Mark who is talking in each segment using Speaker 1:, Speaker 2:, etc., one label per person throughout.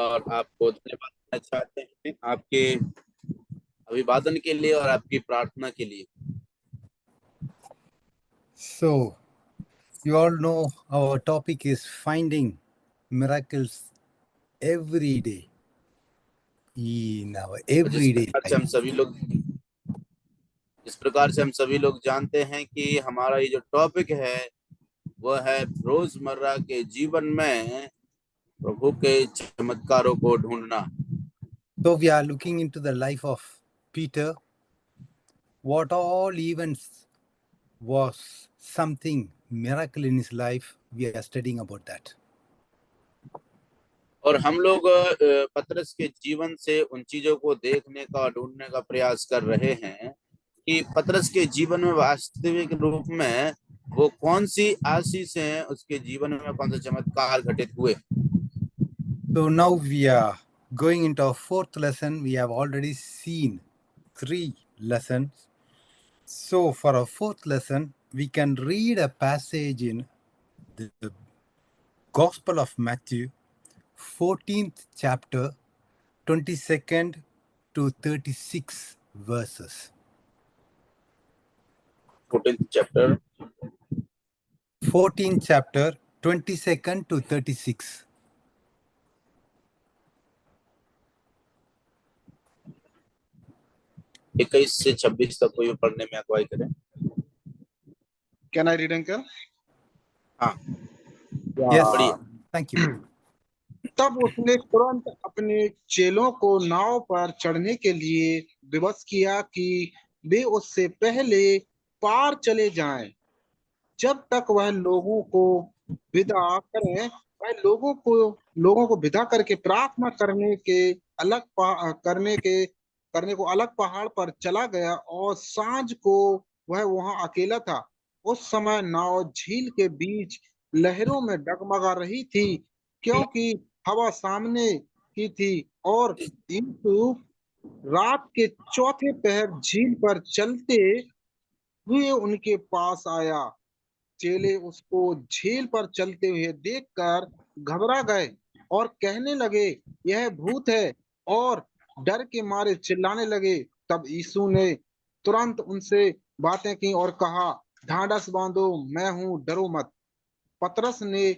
Speaker 1: और आपको धन्यवाद देना चाहते हैं आपके अभिवादन के लिए और आपकी प्रार्थना के लिए।
Speaker 2: So, you all know our topic is finding miracles every day in our
Speaker 1: जिस
Speaker 2: everyday
Speaker 1: प्रकार से
Speaker 2: life.
Speaker 1: हम सभी लोग जिस प्रकार से हम सभी लोग जानते हैं कि हमारा ये जो टॉपिक है वह है रोजमर्रा के जीवन में प्रभु के चमत्कारों को ढूंढना।
Speaker 2: So, we are looking into the life of Peter. What all events was something miracle in his life. We are studying about that.
Speaker 1: और हम लोग पतरस के जीवन से उन चीजों को देखने का ढूंढने का प्रयास कर रहे हैं कि पतरस के जीवन में वास्तविक रूप में वो कौन सी आशीषें उसके जीवन में कौन से चमत्कार घटित हुए।
Speaker 2: So now we are going into our fourth lesson. We have already seen 3 lessons. So for our fourth lesson, we can read a passage in the Gospel of Matthew, 14th chapter, 22nd to 36 verses.
Speaker 1: 14th chapter
Speaker 2: 14th chapter, 22nd to 36.
Speaker 1: इक्कीस से 26 तक कोई पढ़ने में अगुवाई करें।
Speaker 3: Can I read, uncle?
Speaker 1: हाँ,
Speaker 2: Yes,
Speaker 1: बढ़िया।
Speaker 2: thank you.
Speaker 3: तब उसने तुरंत अपने चेलों को नाव पर चढ़ने के लिए विवश किया कि वे उससे पहले पार चले जाएं, जब तक वह लोगों को विदा करें। वह लोगों को विदा करके प्रार्थना करने को अलग पहाड़ पर चला गया और सांझ को वह वहां अकेला था। उस समय नाव झील के बीच लहरों में डगमगा रही थी, क्योंकि हवा सामने की थी। और यीशु रात के चौथे पहर झील पर चलते हुए उनके पास आया। चेले उसको झील पर चलते हुए देखकर घबरा गए और कहने लगे, यह भूत है, और डर के मारे चिल्लाने लगे। तब यीशु ने तुरंत उनसे बातें की और कहा, ढांढस बांधो, मैं हूं, डरो मत। पतरस ने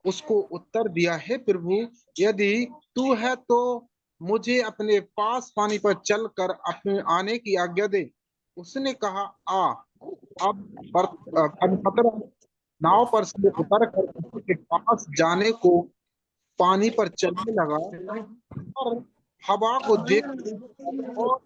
Speaker 3: उसको उत्तर दिया, हे प्रभु, यदि तू है तो मुझे अपने पास पानी पर चलकर अपने आने की आज्ञा दे। उसने कहा, आ। अब पतरस नाव पर से उतर कर यीशु के पास जाने को पानी पर चलने लगा और हवा को देख और डूबने को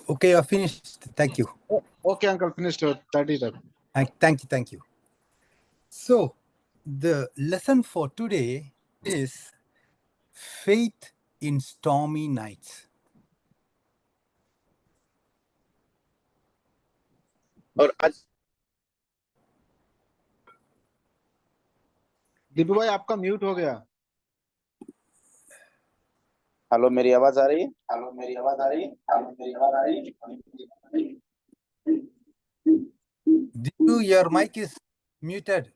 Speaker 2: Okay, you're finished. Thank you.
Speaker 3: Okay, uncle, finished 30 तक।
Speaker 2: Thank you. So, the lesson for today is faith in stormy nights.
Speaker 1: और आज
Speaker 3: दीपू भाई, आपका म्यूट हो गया।
Speaker 1: हेलो, मेरी आवाज आ रही है? हेलो, मेरी आवाज आ रही है? हेलो, मेरी आवाज आ रही है?
Speaker 2: Dipu, your mic is muted.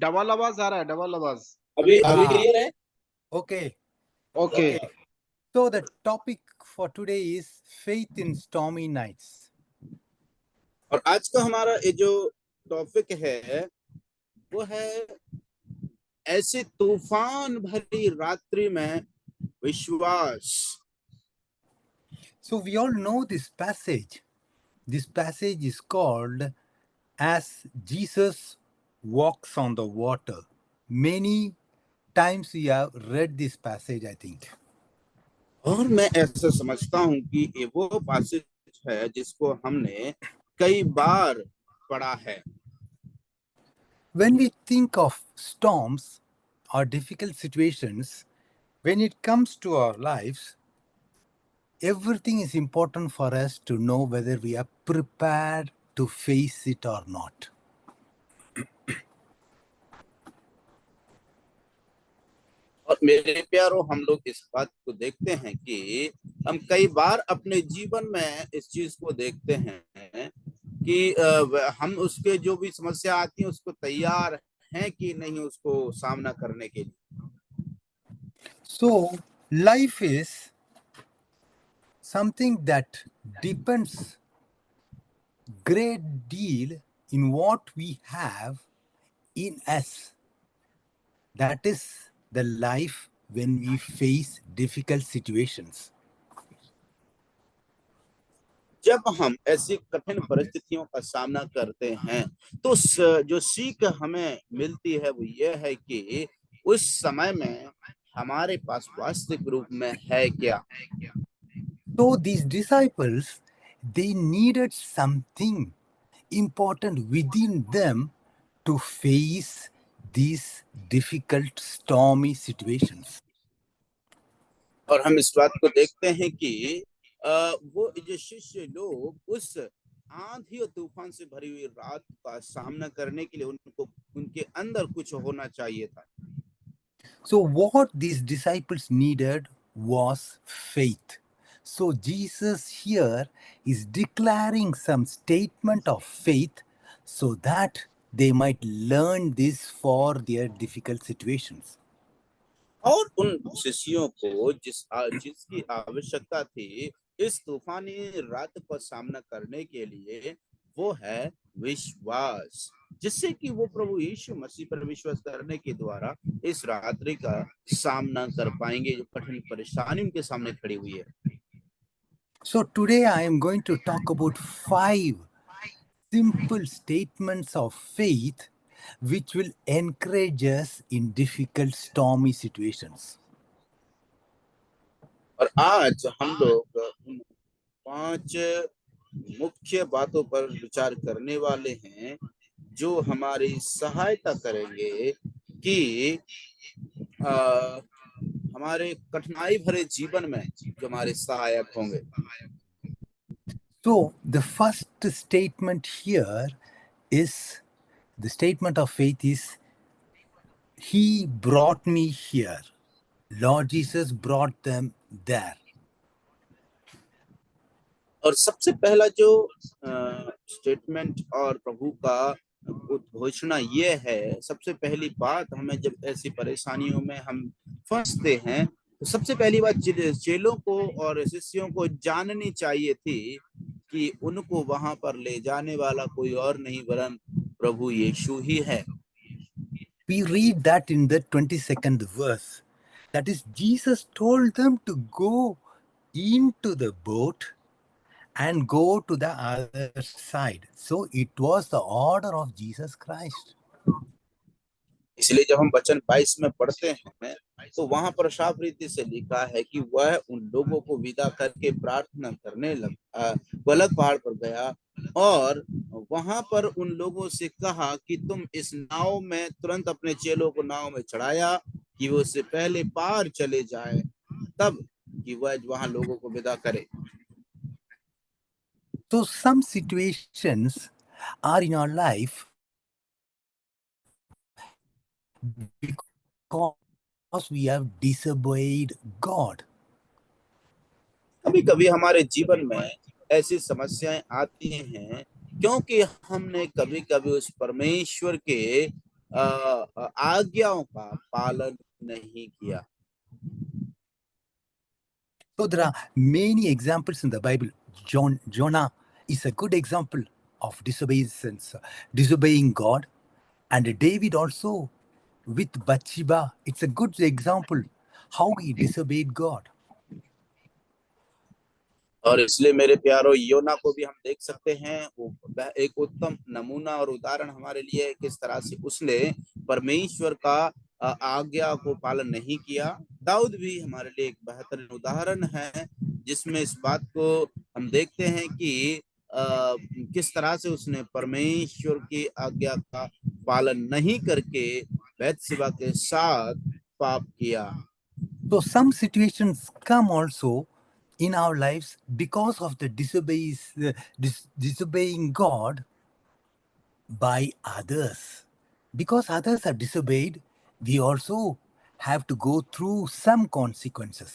Speaker 3: Double आवाज आ रहा है, डबल आवाज।
Speaker 1: अभी क्लियर है?
Speaker 2: Okay.
Speaker 3: Okay.
Speaker 2: So the topic for today is faith in stormy nights.
Speaker 1: और आज का हमारा ये जो टॉपिक है वो है ऐसे तूफान भरी रात्रि में विश्वास।
Speaker 2: So we all know this passage. This passage is called As Jesus Walks on the Water. Many times we have read this passage, I think.
Speaker 1: और मैं ऐसा समझता हूँ कि ये वो पासेज है जिसको हमने कई बार पढ़ा है।
Speaker 2: When we think of storms or difficult situations, when it comes to our lives, everything is important for us to know whether we are prepared to face it or not.
Speaker 1: मेरे प्यारों, हम लोग इस बात को देखते हैं कि हम कई बार अपने जीवन में इस चीज को देखते हैं कि हम उसके जो भी समस्या आती है उसको तैयार हैं कि नहीं उसको सामना करने के लिए।
Speaker 2: So, life is something that depends great deal in what we have in us. That is the life when we face difficult situations.
Speaker 1: जब हम ऐसी कठिन परिस्थितियों का सामना करते हैं तो जो सीख हमें मिलती है वो ये है कि उस समय में हमारे पास वास्तविक रूप में है क्या।
Speaker 2: So these disciples, they needed something important within them to face these difficult, stormy situations.
Speaker 1: और हम इस बात को देखते हैं कि वो जो शिष्य लोग उस आंधी और तूफान से भरी हुई रात का सामना करने के लिए उनको उनके अंदर कुछ होना चाहिए था।
Speaker 2: So what these disciples needed was faith. So Jesus here is declaring some statement of faith so that they might learn this for their difficult situations.
Speaker 1: और उन शिष्यों को जिसकी आवश्यकता थी इस तूफानी रात का सामना करने के लिए वो है विश्वास, जिससे कि वो प्रभु यीशु मसीह पर विश्वास करने के द्वारा इस रात्रि का सामना कर पाएंगे जो कठिन परेशानी उनके सामने खड़ी हुई है।
Speaker 2: So today I am going to talk about 5 simple statements of faith which will encourage us in difficult, stormy situations.
Speaker 1: और आज हम लोग उन 5 मुख्य बातों पर विचार करने वाले हैं जो हमारी सहायता करेंगे कि हमारे कठिनाई भरे जीवन में जो हमारे सहायक होंगे।
Speaker 2: So the first statement here is the statement of faith is He brought me here. Lord Jesus brought them there.
Speaker 1: और सबसे पहला जो स्टेटमेंट और प्रभु का घोषणा ये है, सबसे पहली बात हमें जब ऐसी परेशानियों में हम फंसते हैं तो सबसे पहली बात चेलों को और शिष्यों को जाननी चाहिए थी कि उनको वहां पर ले जाने वाला कोई और नहीं वरन प्रभु यीशु ही है।
Speaker 2: We read that in the 22nd verse. That is, Jesus told them to go into the boat and go to the other side. So it was the order of Jesus Christ.
Speaker 1: इसलिए जब हम वचन 22 में पढ़ते हैं तो वहां पर साफ रीति से लिखा है कि वह उन लोगों को विदा करके प्रार्थना करने लगा, वह अलग पहाड़ पर गया और वहां पर उन लोगों से कहा कि तुम इस नाव में, तुरंत अपने चेलों को नाव में चढ़ाया कि वो उससे पहले पार चले जाए तब कि वह वहां लोगों को विदा करे।
Speaker 2: So some situations are in our life because we have disobeyed God.
Speaker 1: कभी कभी हमारे जीवन में ऐसी समस्याएं आती हैं क्योंकि हमने कभी कभी उस परमेश्वर के आज्ञाओं का पालन नहीं किया।
Speaker 2: So there are many examples in the Bible. Jonah is a good example of disobedience, disobeying God, and David also with Bathsheba. It's a good example how he disobeyed God.
Speaker 1: और इसलिए मेरे प्यारो योना को भी हम देख सकते हैं, वो एक उत्तम नमूना और उदाहरण हमारे लिए है किस तरह से उसने परमेश्वर का आज्ञा को पालन नहीं किया। दाऊद भी हमारे लिए एक बेहतरीन उदाहरण है जिसमें इस बात को हम देखते हैं कि किस तरह से उसने परमेश्वर की आज्ञा का पालन नहीं करके बैतशेबा के साथ पाप किया।
Speaker 2: So some situations come also in our lives because of the disobeying God by others. Because others are disobeyed, we also have to go through some consequences.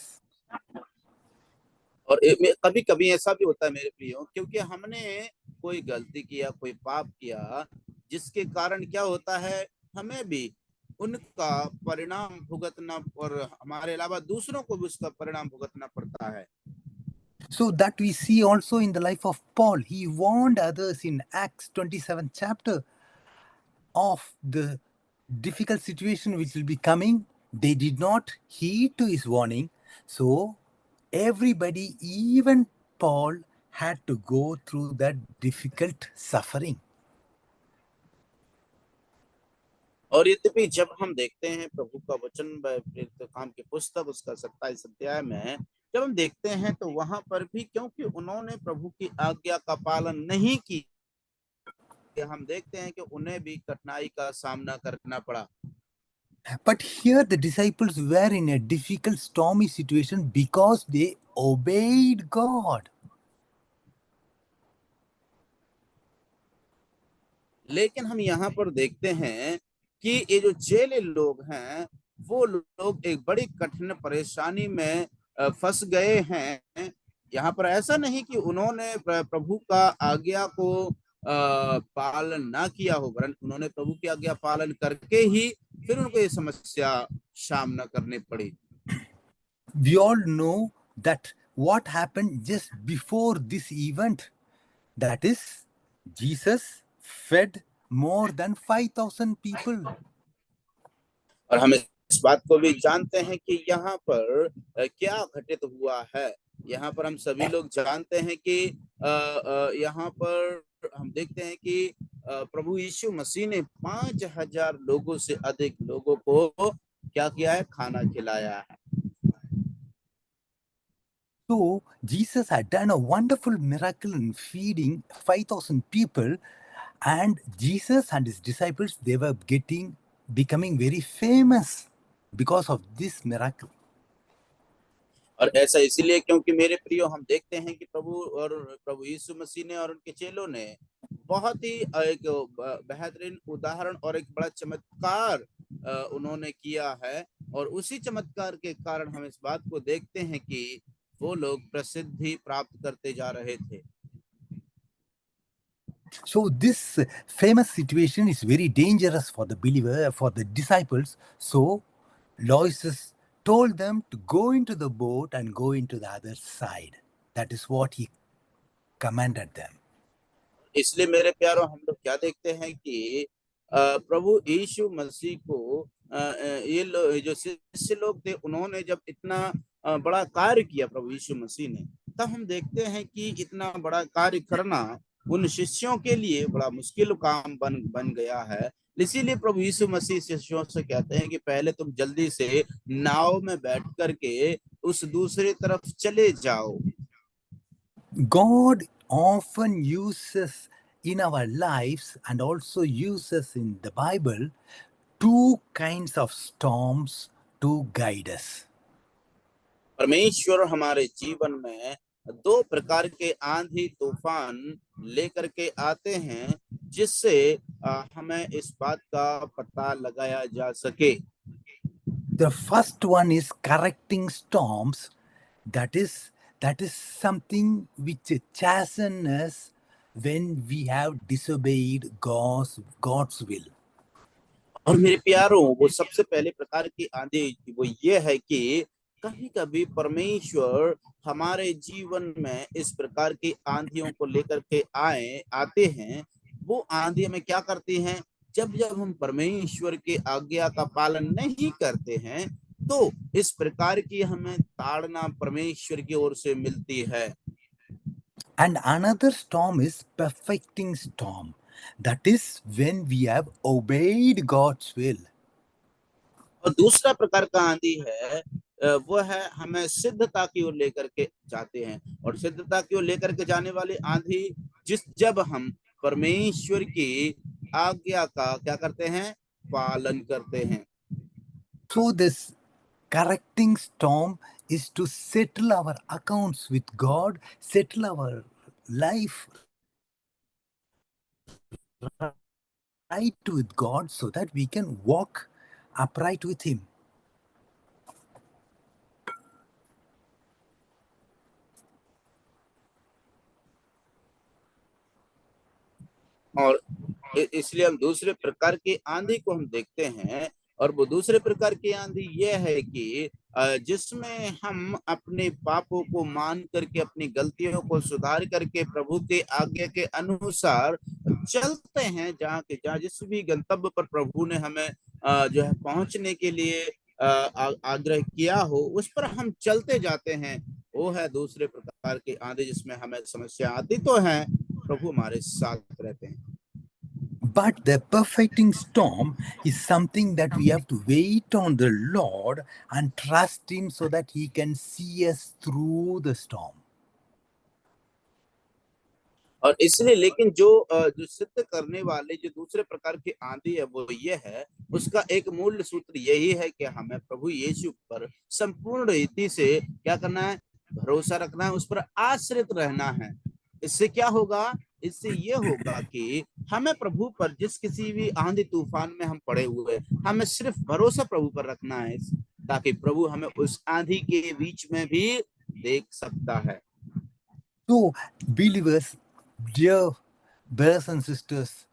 Speaker 1: और कभी कभी ऐसा भी होता है मेरे प्रियो, क्योंकि हमने कोई गलती किया, कोई पाप किया, जिसके कारण क्या होता है, हमें भी उनका परिणाम भुगतना, और हमारे अलावा दूसरों को भी उसका परिणाम भुगतना पड़ता है।
Speaker 2: So that we see also in the life of Paul. He warned others in Acts 27th chapter of the difficult situation which will be coming. They did not heed to his warning. So everybody, even Paul, had to go through that difficult suffering.
Speaker 1: और यद्यपि जब हम देखते हैं प्रभु का वचन प्रेरित काम की पुस्तक उसका 27 अध्याय में जब हम देखते हैं, तो वहां पर भी क्योंकि उन्होंने प्रभु की आज्ञा का पालन नहीं किया, हम देखते हैं कि उन्हें भी कठिनाई का सामना करना पड़ा।
Speaker 2: But here the disciples were in a difficult, stormy situation because they obeyed God.
Speaker 1: लेकिन हम यहाँ पर देखते हैं कि ये जो चेले लोग हैं, वो लोग एक बड़ी कठिन परेशानी में फंस गए हैं। यहाँ पर ऐसा नहीं कि उन्होंने प्रभु का आज्ञा को पालन ना किया हो, वरन उन्होंने प्रभु की आज्ञा पालन करके ही फिर उनको ये समस्या सामना करनी पड़ी।
Speaker 2: We all know that what happened just before this event, that is, Jesus fed more than 5,000 people.
Speaker 1: और हम इस बात को भी जानते हैं कि यहाँ पर क्या घटित हुआ है। यहाँ पर हम सभी लोग जानते हैं कि यहाँ पर हम देखते हैं कि प्रभु यीशु मसीह ने 5,000 लोगों से अधिक लोगों को क्या किया है, खाना खिलाया है।
Speaker 2: So Jesus had done a wonderful miracle in feeding 5,000 people, and Jesus and his disciples, they were becoming very famous because of this miracle.
Speaker 1: और ऐसा इसीलिए क्योंकि मेरे प्रियो हम देखते हैं कि प्रभु यीशु मसीह ने और उनके चेलों ने बहुत ही एक बेहतरीन उदाहरण और एक बड़ा चमत्कार उन्होंने किया है, और उसी चमत्कार के कारण हम इस बात को देखते हैं कि वो लोग प्रसिद्धि प्राप्त करते जा रहे थे।
Speaker 2: So this famous situation is very dangerous for the believer, for the disciples. So Loises told them to go into the boat and go into the other side. That is what he commanded them.
Speaker 1: इसलिए मेरे प्यारों, हम लोग क्या देखते हैं कि प्रभु यीशु मसीह को ये जो शिष्य लोग थे, उन्होंने जब इतना बड़ा कार्य किया प्रभु यीशु मसीह ने, तब हम देखते हैं कि इतना बड़ा कार्य करना उन शिष्यों के लिए बड़ा मुश्किल काम बन गया है। इसीलिए प्रभु यीशु मसीह शिष्यों से कहते हैं कि पहले तुम जल्दी से नाव में बैठ करके उस दूसरी तरफ चले जाओ।
Speaker 2: God often uses in our lives and also uses in the Bible two kinds of storms to guide us.
Speaker 1: परमेश्वर हमारे जीवन में दो प्रकार के आंधी तूफान लेकर के आते हैं, जिससे हमें इस बात का पता लगाया जा सके।
Speaker 2: The first one is correcting storms. That is something which chastens us when we have disobeyed God's will.
Speaker 1: और मेरे प्यारों, वो सबसे पहले प्रकार की आंधी वो ये है कि कभी कभी परमेश्वर हमारे जीवन में इस प्रकार की आंधियों को लेकर के आते हैं। वो आंधी में क्या करती हैं, जब हम परमेश्वर की आज्ञा का पालन नहीं करते हैं, तो इस प्रकार की हमें ताड़ना परमेश्वर की ओर से मिलती है।
Speaker 2: And another storm is perfecting storm. That is when we have obeyed God's will.
Speaker 1: और दूसरा प्रकार का आंधी है, वो है हमें सिद्धता की ओर लेकर के जाते हैं, और सिद्धता की ओर लेकर के जाने वाली आंधी जब हम परमेश्वर की आज्ञा का क्या करते हैं, पालन करते हैं।
Speaker 2: So this correcting storm is to settle our accounts with God, settle our life right with God so that we can walk upright with Him.
Speaker 1: और इसलिए हम दूसरे प्रकार की आंधी को हम देखते हैं, और वो दूसरे प्रकार की आंधी ये है कि जिसमें हम अपने पापों को मान करके, अपनी गलतियों को सुधार करके प्रभु के आज्ञा के अनुसार चलते हैं, जहाँ जिस भी गंतव्य पर प्रभु ने हमें जो है पहुंचने के लिए आग्रह किया हो, उस पर हम चलते जाते हैं। वो है दूसरे प्रकार की आंधी, जिसमें हमें समस्या आती तो है, प्रभु हमारे साथ रहते हैं।
Speaker 2: But the perfecting storm is something that we have to wait on the Lord and trust Him so that He can see us through the storm.
Speaker 1: और इसलिए लेकिन जो सिद्ध करने वाले जो दूसरे प्रकार की आंधी है, वो ये है, उसका एक मूल सूत्र यही है कि हमें प्रभु यीशु पर संपूर्ण रीति से क्या करना है, भरोसा रखना है, उस पर आश्रित रहना है। इससे क्या होगा, इससे ये होगा कि हमें प्रभु पर जिस किसी भी आंधी तूफान में हम पड़े हुए, हमें सिर्फ भरोसा प्रभु पर रखना है, ताकि प्रभु हमें उस आंधी के बीच में भी देख सकता है।
Speaker 2: So, believers, dear brothers and sisters,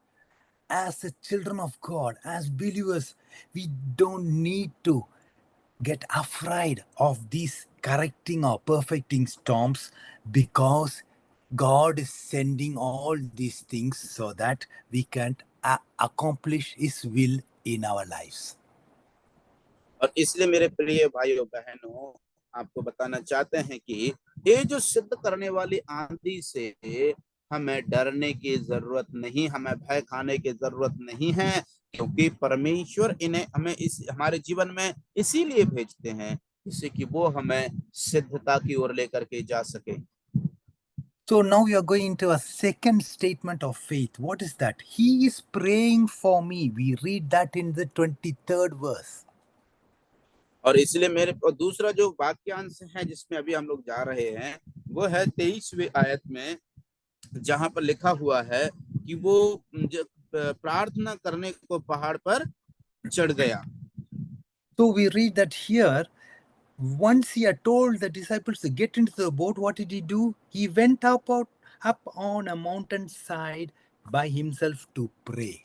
Speaker 2: as the children of God, as believers, we don't need to get afraid of these correcting or perfecting storms, because God is sending all these things so that we can accomplish His will in our lives.
Speaker 1: और इसलिए मेरे प्रिय भाइयों बहनों, आपको बताना चाहते हैं कि ये जो सिद्ध करने वाली आंधी से हमें डरने की जरूरत नहीं, हमें भय खाने की जरूरत नहीं है, क्योंकि परमेश्वर इन्हें हमें हमारे जीवन में इसीलिए भेजते हैं, जिससे कि वो हमें सिद्धता की ओर लेकर के जा सके।
Speaker 2: So now we are going into a second statement of faith. What is that? He is praying for me. We read that in the 23rd verse.
Speaker 1: और इसलिए मेरे और दूसरा जो वाक्यांश है जिसमें अभी हम लोग जा रहे हैं, वो है 23वीं आयत में, जहां पर लिखा हुआ है कि वो प्रार्थना करने को पहाड़ पर चढ़ गया।
Speaker 2: So we read that here, once he had told the disciples to get into the boat, what did he do? He went up on a mountainside by himself to pray.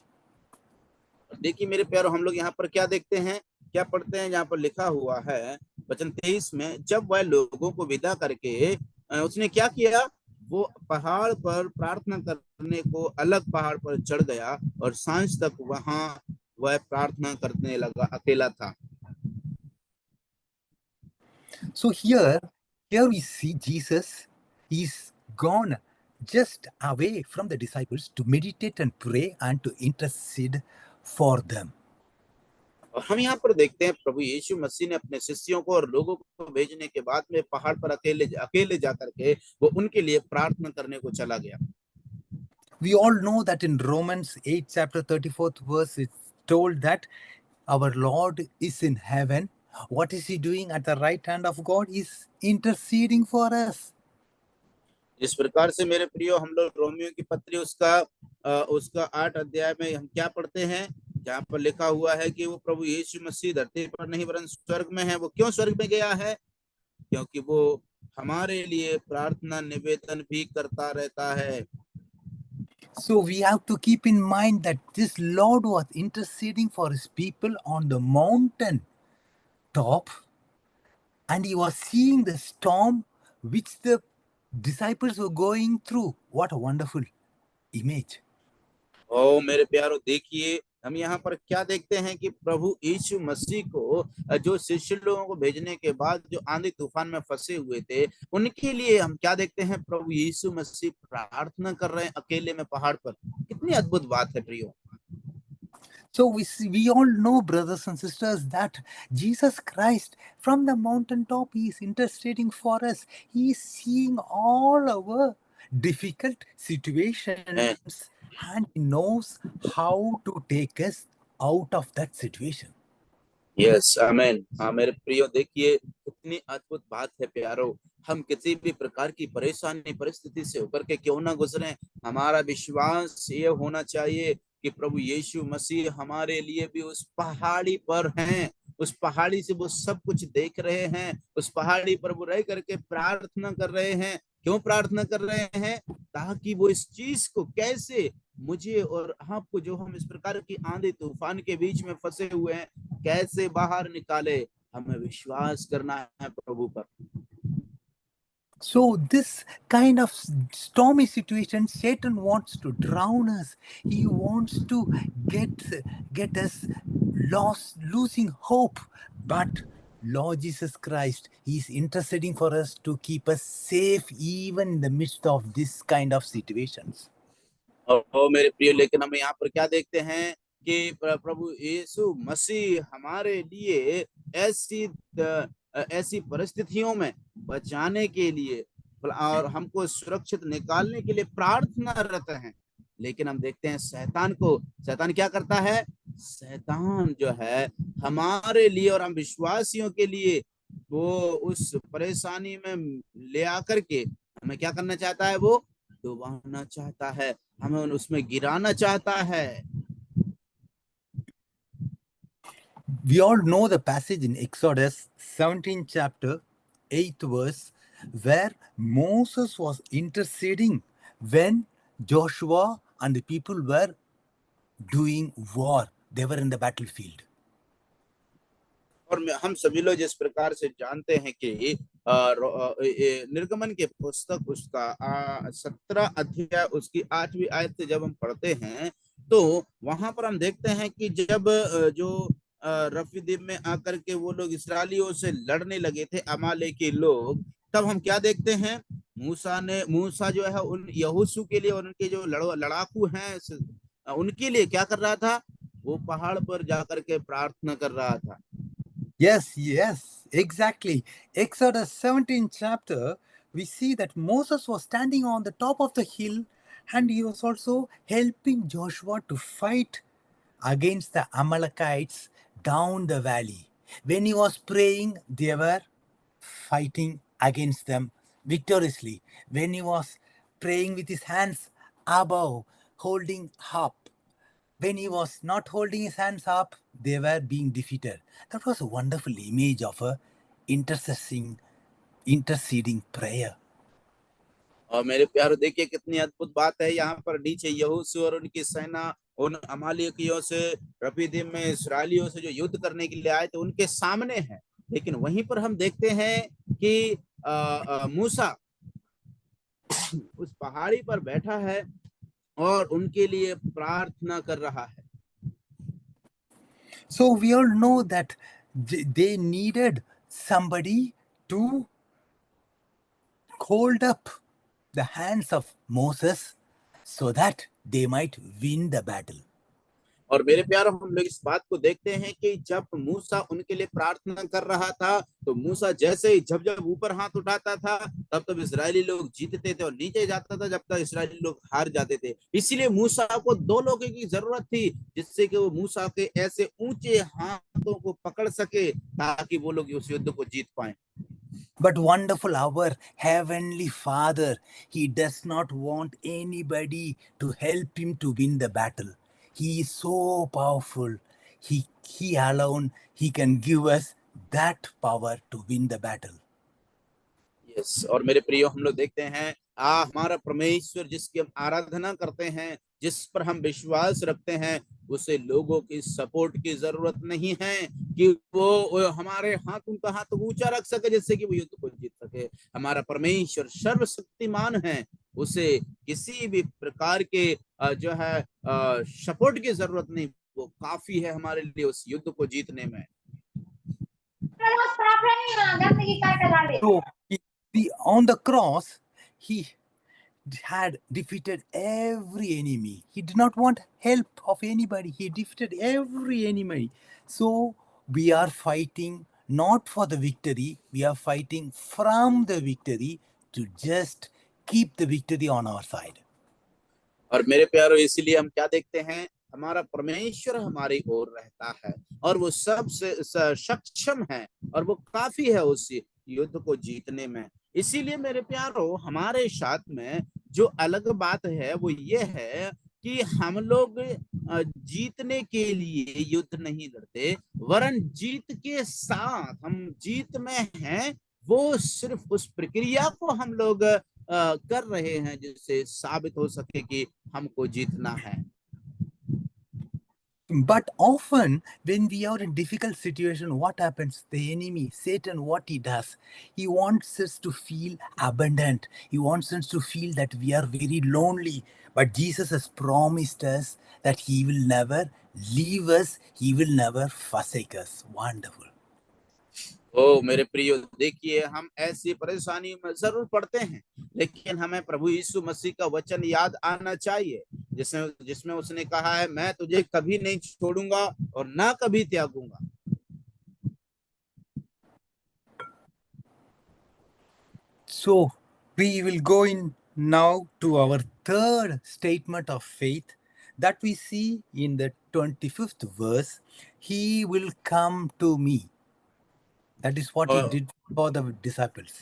Speaker 1: देखिए मेरे प्यारों, हम लोग यहाँ पर क्या देखते हैं, क्या पढ़ते हैं, यहाँ पर लिखा हुआ है वचन 23 में, जब वह लोगों को विदा करके उसने क्या किया, वो पहाड़ पर प्रार्थना करने को अलग पहाड़ पर चढ़ गया, और सांझ तक वहां वह प्रार्थना करने लगा, अकेला था।
Speaker 2: So here we see Jesus, he's gone just away from the disciples to meditate and pray and to intercede for them.
Speaker 1: और हम यहाँ पर देखते हैं प्रभु यीशु मसीह ने अपने शिष्यों को और लोगों को भेजने के बाद में पहाड़ पर अकेले जाकर के वो उनके लिए प्रार्थना करने को चला गया।
Speaker 2: We all know that in Romans 8 chapter 34th verse, it's told that our Lord is in heaven. What is he doing at the right hand of God? He's interceding for us.
Speaker 1: इस प्रकार से मेरे प्रियो, हम लोग Romeo की पत्री उसका 8 अध्याय में हम क्या पढ़ते हैं, जहाँ पर लिखा हुआ है कि वो प्रभु यीशु मसीह धरती पर नहीं वरन स्वर्ग में है। वो क्यों स्वर्ग में गया है? क्योंकि वो हमारे लिए प्रार्थना निवेदन भी करता रहता है।
Speaker 2: So we have to keep in mind that this Lord was interceding for his people on the mountain top, and he was seeing the storm which the disciples were going through. What a wonderful image.
Speaker 1: ओ मेरे प्यारो, देखिए हम यहाँ पर क्या देखते हैं कि प्रभु यीशु मसीह को जो शिष्य लोगों को भेजने के बाद जो आंधी तूफान में फंसे हुए थे, उनके लिए हम क्या देखते हैं, प्रभु यीशु मसीह प्रार्थना कर रहे हैं अकेले में पहाड़ पर। कितनी अद्भुत बात है प्रियो।
Speaker 2: So we all know, brothers and sisters, that Jesus Christ from the mountaintop, he is interceding for us. He is seeing all our difficult situations and he knows how to take us out of that situation.
Speaker 1: Yes amen. हाँ मेरे प्रियो, देखिए कितनी अद्भुत बात है प्यारो। हम किसी भी प्रकार की परेशानी परिस्थिति से होकर के क्यों ना गुजरे, हमारा विश्वास ये होना चाहिए कि प्रभु यीशु मसीह हमारे लिए भी उस पहाड़ी पर हैं, उस पहाड़ी से वो सब कुछ देख रहे हैं, उस पहाड़ी पर वो रह करके प्रार्थना कर रहे हैं। क्यों प्रार्थना कर रहे हैं? ताकि वो इस चीज को कैसे मुझे और आपको, जो हम इस प्रकार की आंधी तूफान के बीच में फंसे हुए हैं, कैसे बाहर निकाले। हमें विश्वास करना है प्रभु पर।
Speaker 2: So this kind of stormy situation, Satan wants to drown us. He wants to get us losing hope. But Lord Jesus Christ, He is interceding for us to keep us safe even in the midst of this kind of situations.
Speaker 1: और मेरे प्रिय, लेकिन हम यहाँ पर क्या देखते हैं कि प्रभु यीशु मसीह हमारे लिए ऐसी परिस्थितियों में बचाने के लिए और हमको सुरक्षित निकालने के लिए प्रार्थनारत हैं। लेकिन हम देखते हैं शैतान क्या करता है। शैतान जो है हमारे लिए और हम विश्वासियों के लिए वो उस परेशानी में ले आकर के हमें क्या करना चाहता है, वो डुबाना चाहता है, हमें उसमें गिराना चाहता है।
Speaker 2: We all know the passage in Exodus 17 chapter 8th verse where Moses was interceding when Joshua and the people were doing war. They were in the battlefield.
Speaker 1: और हम सभी लोग जिस प्रकार से जानते हैं कि निर्गमन के पुस्तक उसका 17 अध्याय उसकी 8वीं आयत से जब हम पढ़ते हैं, तो वहां पर हम देखते हैं कि जब जो रफीदीम में आकर के वो लोग इस्राएलियों से लड़ने लगे थे, अमालेकी लोग, तब हम क्या देखते हैं, मूसा जो है उन यहोशू के लिए, उनके जो लड़ाकू हैं उनके लिए क्या कर रहा था, वो पहाड़ पर जाकर के प्रार्थना कर रहा था।
Speaker 2: Yes, exactly. Exodus 17 chapter, we see that Moses was standing on the top of the hill and he was also helping Joshua to fight against the Amalekites down the valley. When he was praying, they were fighting against them victoriously. When he was praying with his hands above, holding up, when he was not holding his hands up, they were being defeated. That was a wonderful image of a interceding prayer.
Speaker 1: और मेरे प्यारे, देखिए कितनी अद्भुत बात है। यहाँ पर नीचे यहोशू और उनकी सेना उन अमालेकियों से, रफीदीम में इस्राएलियों से जो युद्ध करने के लिए आए थे, उनके सामने है। लेकिन वहीं पर हम देखते हैं कि मूसा उस पहाड़ी पर बैठा है और उनके लिए प्रार्थना कर रहा है।
Speaker 2: So we all know that they needed somebody to hold up the hands of Moses so that they might win the battle.
Speaker 1: और मेरे प्यारों, हम लोग इस बात को देखते हैं कि जब मूसा उनके लिए प्रार्थना कर रहा था, तो मूसा जैसे ही जब ऊपर हाथ उठाता था, तब इस्राएली लोग जीतते थे, और नीचे जाता था जब तक इस्राएली लोग हार जाते थे। इसीलिए मूसा को 2 लोगों की जरूरत थी, जिससे कि वो मूसा के ऐसे ऊंचे हाथों को पकड़ सके ताकि वो लोग उस युद्ध को जीत पाए।
Speaker 2: But wonderful, our Heavenly Father, He does not want anybody to help Him to win the battle. He is so powerful. He alone, He can give us that power to win the battle.
Speaker 1: Yes, और मेरे प्रियो, हम लोग देखते हैं हमारा परमेश्वर जिसकी हम आराधना करते हैं, जिस पर हम विश्वास रखते हैं, उसे लोगों की सपोर्ट की जरूरत नहीं है कि वो हमारे उनका हाथ ऊंचा रख सके जिससे कि वो युद्ध को जीत सके। हमारा परमेश्वर सर्वशक्तिमान है, उसे किसी भी प्रकार के जो है सपोर्ट की जरूरत नहीं, वो काफी है हमारे लिए उस युद्ध को जीतने में।
Speaker 2: So, on the cross, He had defeated every enemy. He did not want help of anybody. He defeated every enemy. So we are fighting not for the victory, we are fighting from the victory to just keep the victory on our side.
Speaker 1: और मेरे प्यारों, इसीलिए हम क्या देखते हैं, हमारा परमेश्वर हमारी ओर रहता है और वो सबसे सक्षम है और वो काफी है उस युद्ध को जीतने में। इसीलिए मेरे प्यारों, हमारे साथ में जो अलग बात है वो ये है कि हम लोग जीतने के लिए युद्ध नहीं लड़ते, वरन जीत के साथ हम जीत में हैं। वो सिर्फ उस प्रक्रिया को हम लोग कर रहे हैं, जिससे साबित हो सके कि हमको जीतना है।
Speaker 2: But often, when we are in difficult situation, what happens? The enemy, Satan, what he does? He wants us to feel abandoned. He wants us to feel that we are very lonely. But Jesus has promised us that He will never leave us. He will never forsake us. Wonderful.
Speaker 1: ओ मेरे प्रियो, देखिए हम ऐसी परेशानी में जरूर पड़ते हैं, लेकिन हमें प्रभु यीशु मसीह का वचन याद आना चाहिए, जिसमें जिसमें उसने कहा है, मैं तुझे कभी नहीं छोड़ूंगा और ना कभी त्यागूंगा।
Speaker 2: So we will go in now to our third statement of faith that we see in the 25th verse. He will come to me. That is what He
Speaker 1: और
Speaker 2: did for the disciples.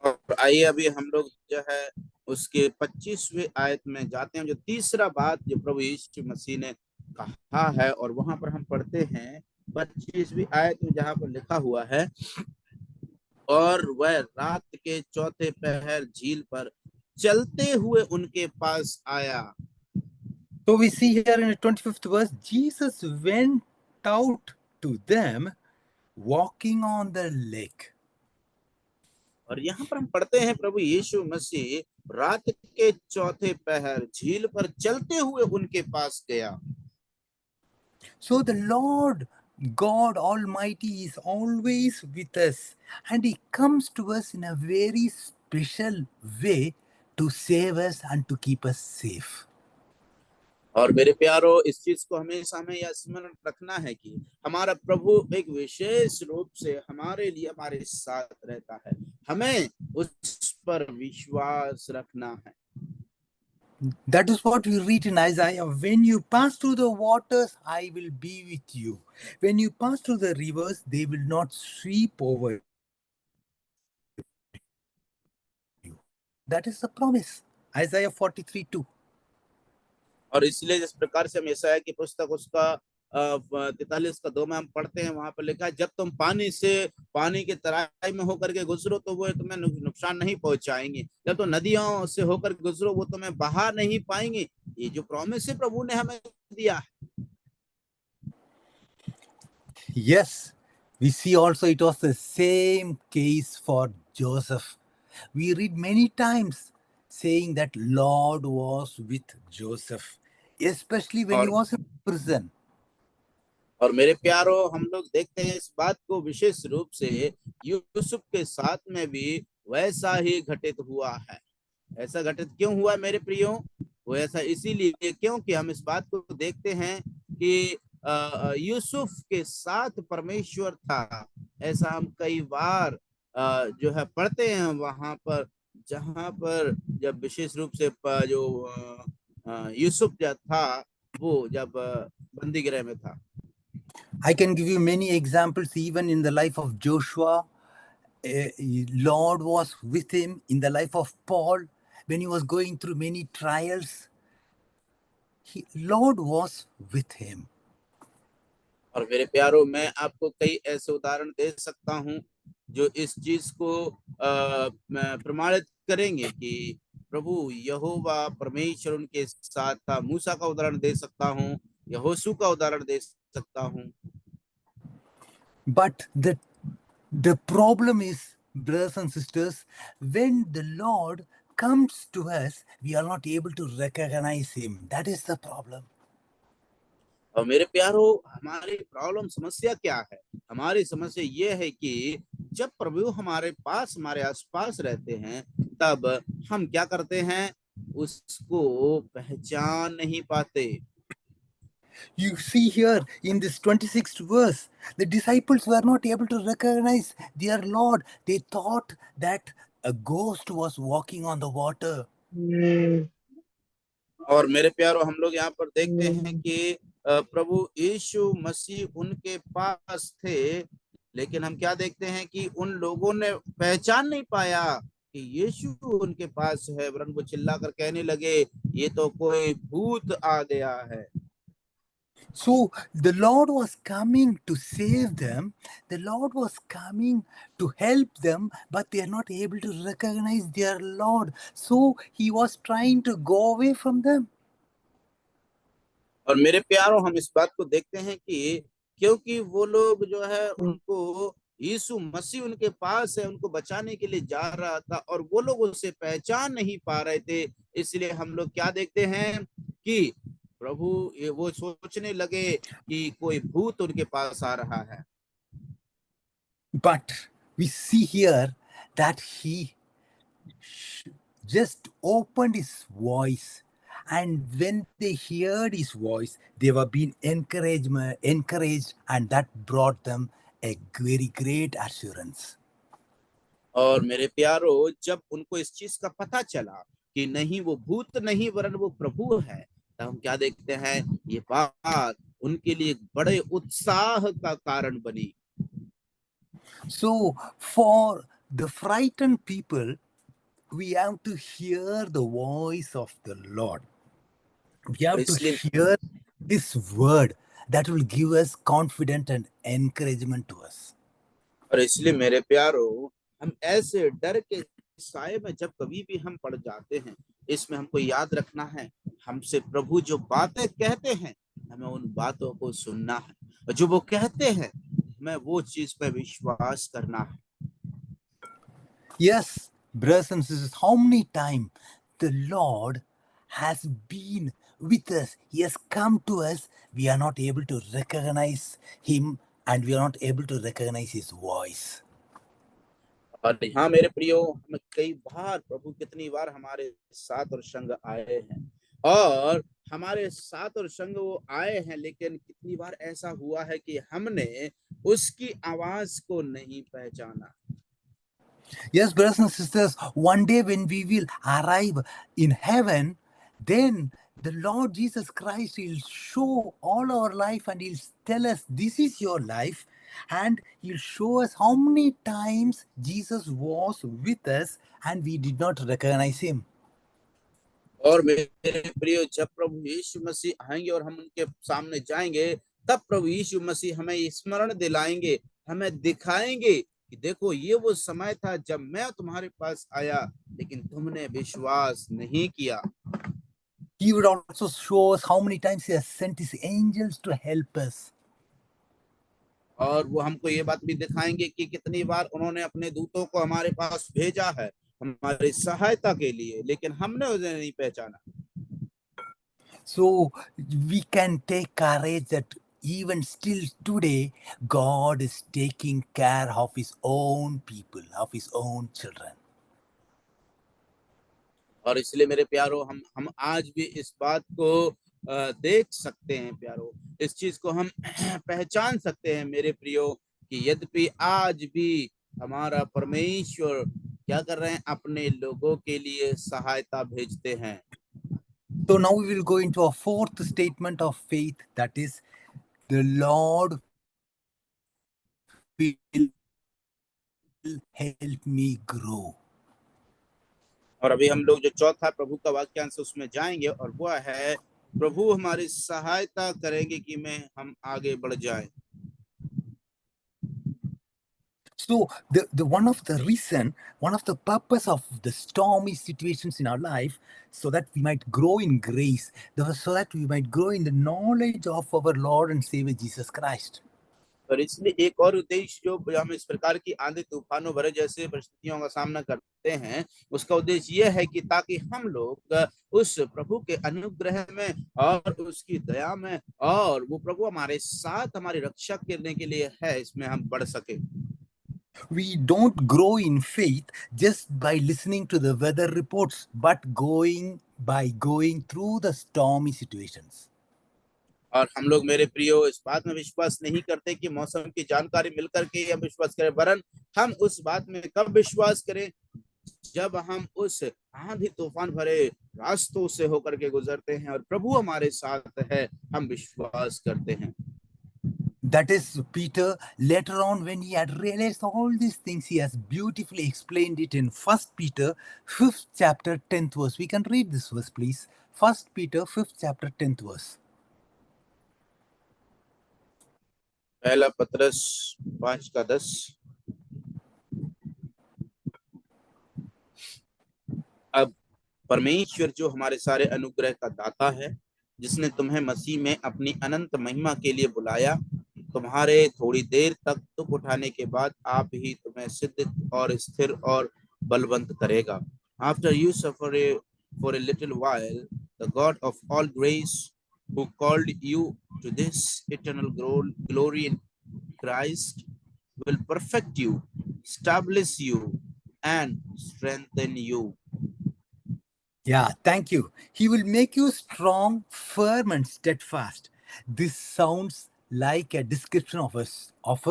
Speaker 1: और आइए अभी हम लोग जो है उसके 25वें आयत में जाते हैं, जो तीसरा बात जो प्रभु यीशु मसीह ने कहा है, और वहां पर हम पढ़ते हैं 25वीं आयत में, जहां पर लिखा हुआ है, और वह रात के चौथे पहर झील पर चलते हुए उनके पास आया।
Speaker 2: So we see here in the 25th verse, Jesus went out to them walking on the lake.
Speaker 1: और यहाँ पर हम पढ़ते हैं, प्रभु यीशु मसीह रात के चौथे पहर झील पर चलते हुए उनके पास गया।
Speaker 2: So the Lord God Almighty is always with us, and He comes to us in a very special way to save us and to keep us safe.
Speaker 1: और मेरे प्यारो, इस चीज को हमेशा हमें यह स्मरण रखना है कि हमारा प्रभु एक विशेष रूप से हमारे लिए हमारे साथ रहता है, हमें उस पर विश्वास रखना है।
Speaker 2: That is what we read in Isaiah. When you pass through the waters, I will be with you. When you pass through the rivers, they will not sweep over you. That is the promise. Isaiah 43:2.
Speaker 1: और इसलिए जिस प्रकार से हम यशायाह की पुस्तक उसका 43 का 2 में हम पढ़ते हैं, वहां पर लिखा है, जब तुम पानी के तराई में होकर के गुजरो तो वो तुम्हें नुकसान नहीं पहुंचाएंगे, जब तुम नदियों से होकर गुजरो वो तुम्हें बहा नहीं पाएंगे। ये जो प्रॉमिस है प्रभु ने हमें दिया है।
Speaker 2: Yes, we see also it was the same case for Joseph. We read many times saying that Lord was with Joseph, especially when he
Speaker 1: और
Speaker 2: was in prison.
Speaker 1: और मेरे प्यारो, हम लोग देखते हैं इस बात को विशेष रूप से यूसुफ के साथ में भी वैसा ही घटित हुआ है। ऐसा घटित क्यों हुआ मेरे प्रियो? वो ऐसा इसीलिए क्योंकि हम इस बात को देखते हैं कि यूसुफ के साथ परमेश्वर था। ऐसा हम कई बार जो है पढ़ते हैं, वहां पर जहां पर जब विशेष रूप से जो यूसुफ जब था, वो जब बंदी गृह में था।
Speaker 2: I can give you many examples even in the life of Joshua. Lord was with him in the life of Paul when he was going through many trials. Lord was with him.
Speaker 1: और मेरे प्यारो, मैं आपको कई ऐसे उदाहरण दे सकता हूं जो इस चीज को प्रमाणित करेंगे कि प्रभु यहोवा परमेश्वर उनके साथ था। मूसा का उदाहरण दे सकता हूं, यहोशू का उदाहरण दे सकता हूं।
Speaker 2: But the problem is, brothers and sisters, when the Lord comes to us, we are not able to recognize him. That is the problem.
Speaker 1: और मेरे प्यारो, हमारी प्रॉब्लम समस्या क्या है? हमारी समस्या ये है कि जब प्रभु हमारे पास हमारे आसपास रहते हैं, तब हम क्या करते हैं? उसको पहचान नहीं पाते।
Speaker 2: You see here in this 26th verse, the disciples were not able to recognize their Lord. They thought that a ghost was walking on the water.
Speaker 1: और मेरे प्यारो, हम लोग यहाँ पर देखते हैं कि प्रभु यीशु मसीह उनके पास थे, लेकिन हम क्या देखते हैं कि उन लोगों ने पहचान नहीं पाया कि यीशु उनके पास है, वरन वो चिल्लाकर कहने लगे, ये तो कोई भूत आ गया है।
Speaker 2: So the Lord was coming to save them. The Lord was coming to help them, but they are not able to recognize their Lord. So he was trying to go away from them.
Speaker 1: और मेरे प्यारों, हम इस बात को देखते हैं कि क्योंकि वो लोग जो है उनको यीशु मसीह उनके पास है, उनको बचाने के लिए जा रहा था और वो लोग उसे पहचान नहीं पा रहे थे, इसलिए हम लोग क्या देखते हैं कि प्रभु वो सोचने लगे कि कोई भूत उनके पास आ रहा है।
Speaker 2: But we see here that he just opened his voice, and when they heard his voice, they were being encouraged, and that brought them a very great assurance.
Speaker 1: और मेरे प्यारो, जब उनको इस चीज का पता चला कि नहीं वो भूत नहीं वरन वो प्रभु है, तब हम क्या देखते हैं, ये बात उनके लिए बड़े उत्साह का कारण बनी।
Speaker 2: So for the frightened people, we have to hear the voice of the Lord. We
Speaker 1: और
Speaker 2: have to
Speaker 1: इसलिए
Speaker 2: hear his word that will give us confidence and encouragement to us.
Speaker 1: मेरे प्यारो, हम ऐसे डर के साए में जब कभी भी हम पड़ जाते हैं, इसमें हमको याद रखना है, हमसे प्रभु जो बातें कहते हैं, हमें उन बातों को सुनना है, और जो वो कहते हैं हमें वो चीज पे विश्वास करना है।
Speaker 2: Yes, brothers and sisters, how many times the Lord has been with us? He has come to us. We are not able to recognize him, and we are not able to recognize his voice.
Speaker 1: और हाँ मेरे प्रियो, हमें कई बार प्रभु कितनी बार हमारे साथ और संग आए हैं, और हमारे साथ और संग वो आए हैं, लेकिन कितनी बार ऐसा हुआ है कि हमने उसकी आवाज को नहीं पहचाना।
Speaker 2: Yes, brothers and sisters, one day when we will arrive in heaven, then the Lord Jesus Christ will show all our life and he'll tell us, this is your life. And he'll show us how many times Jesus was with us and we did not recognize him.
Speaker 1: और मेरे प्रियो, जब प्रभु यीशु मसीह आएंगे और हम उनके सामने जाएंगे, तब प्रभु यीशु मसीह हमें स्मरण दिलाएंगे, हमें दिखाएंगे कि देखो ये वो समय था जब मैं तुम्हारे पास आया, लेकिन तुमने विश्वास नहीं किया।
Speaker 2: He would also show us how many times he has sent his angels to help us.
Speaker 1: और वो हमको ये बात भी दिखाएंगे कि कितनी बार उन्होंने अपने दूतों को हमारे पास भेजा है हमारी सहायता के लिए, लेकिन हमने उन्हें नहीं पहचाना।
Speaker 2: So we can take courage that even still today, God is taking care of his own people, of his own children.
Speaker 1: और इसलिए मेरे प्यारो, हम आज भी इस बात को देख सकते हैं प्यारो, इस चीज को हम पहचान सकते हैं मेरे प्रियो, कि यद्यपि आज भी हमारा परमेश्वर क्या कर रहे हैं, अपने लोगों के लिए सहायता भेजते हैं।
Speaker 2: So now we will go into a fourth statement of faith, that is, the Lord will help me grow.
Speaker 1: और अभी हम लोग जो चौथा प्रभु का वाक्यांश उसमें जाएंगे, और वो है प्रभु हमारी सहायता करेंगे कि हम आगे बढ़ जाएं।
Speaker 2: So the one of the purpose of the stormy situations in our life, so that we might grow in grace, so that we might grow in the knowledge of our Lord and Savior Jesus Christ.
Speaker 1: और इसलिए एक और उद्देश्य जो हम इस प्रकार की आंधी तूफानों भरे जैसे परिस्थितियों का सामना करते हैं, उसका उद्देश्य यह है कि ताकि हम लोग उस प्रभु के अनुग्रह में और उसकी दया में, और वो प्रभु हमारे साथ हमारी रक्षा करने के लिए है, इसमें हम बढ़ सके।
Speaker 2: We don't grow in faith just by listening to the weather reports, but by going through the stormy situations.
Speaker 1: और हम लोग मेरे प्रियो इस बात में विश्वास नहीं करते कि मौसम की जानकारी मिलकर के हम विश्वास करें, वरन हम उस बात में कब विश्वास करें, जब हम उस आंधी तूफान भरे रास्तों से होकर के गुजरते हैं और प्रभु हमारे साथ है, हम विश्वास करते हैं।
Speaker 2: That is, Peter, later on when he had realized all these things, he has beautifully explained it in 1 Peter 5th chapter 10th verse. We can read this verse, please. 1 Peter 5th chapter 10th verse.
Speaker 1: पहला पतरस 5:10। अब परमेश्वर जो हमारे सारे अनुग्रह का दाता है, जिसने तुम्हें मसीह में अपनी अनंत महिमा के लिए बुलाया, तुम्हारे थोड़ी देर तक दुख उठाने के बाद आप ही तुम्हें सिद्ध और स्थिर और बलवंत करेगा। After you suffer for a little while, the God of all grace, who called you to this eternal glory in Christ, will perfect you, establish you, and strengthen you.
Speaker 2: Yeah, thank you. He will make you strong, firm, and steadfast. This sounds like a description of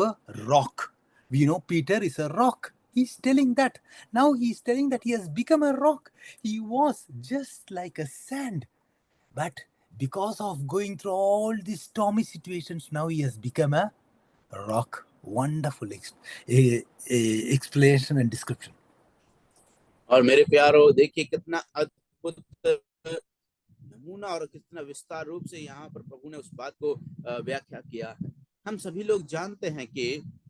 Speaker 2: a rock. We know Peter is a rock. He's telling that. Now he's telling that he has become a rock. He was just like a sand. But because of going through all these stormy situations, now he has become a rock. Wonderful explanation and description.
Speaker 1: और मेरे प्यारो, देखिए कितना अद्भुत नमूना और कितना विस्तार रूप से यहाँ पर प्रभु ने उस बात को व्याख्या किया है। हम सभी लोग जानते हैं कि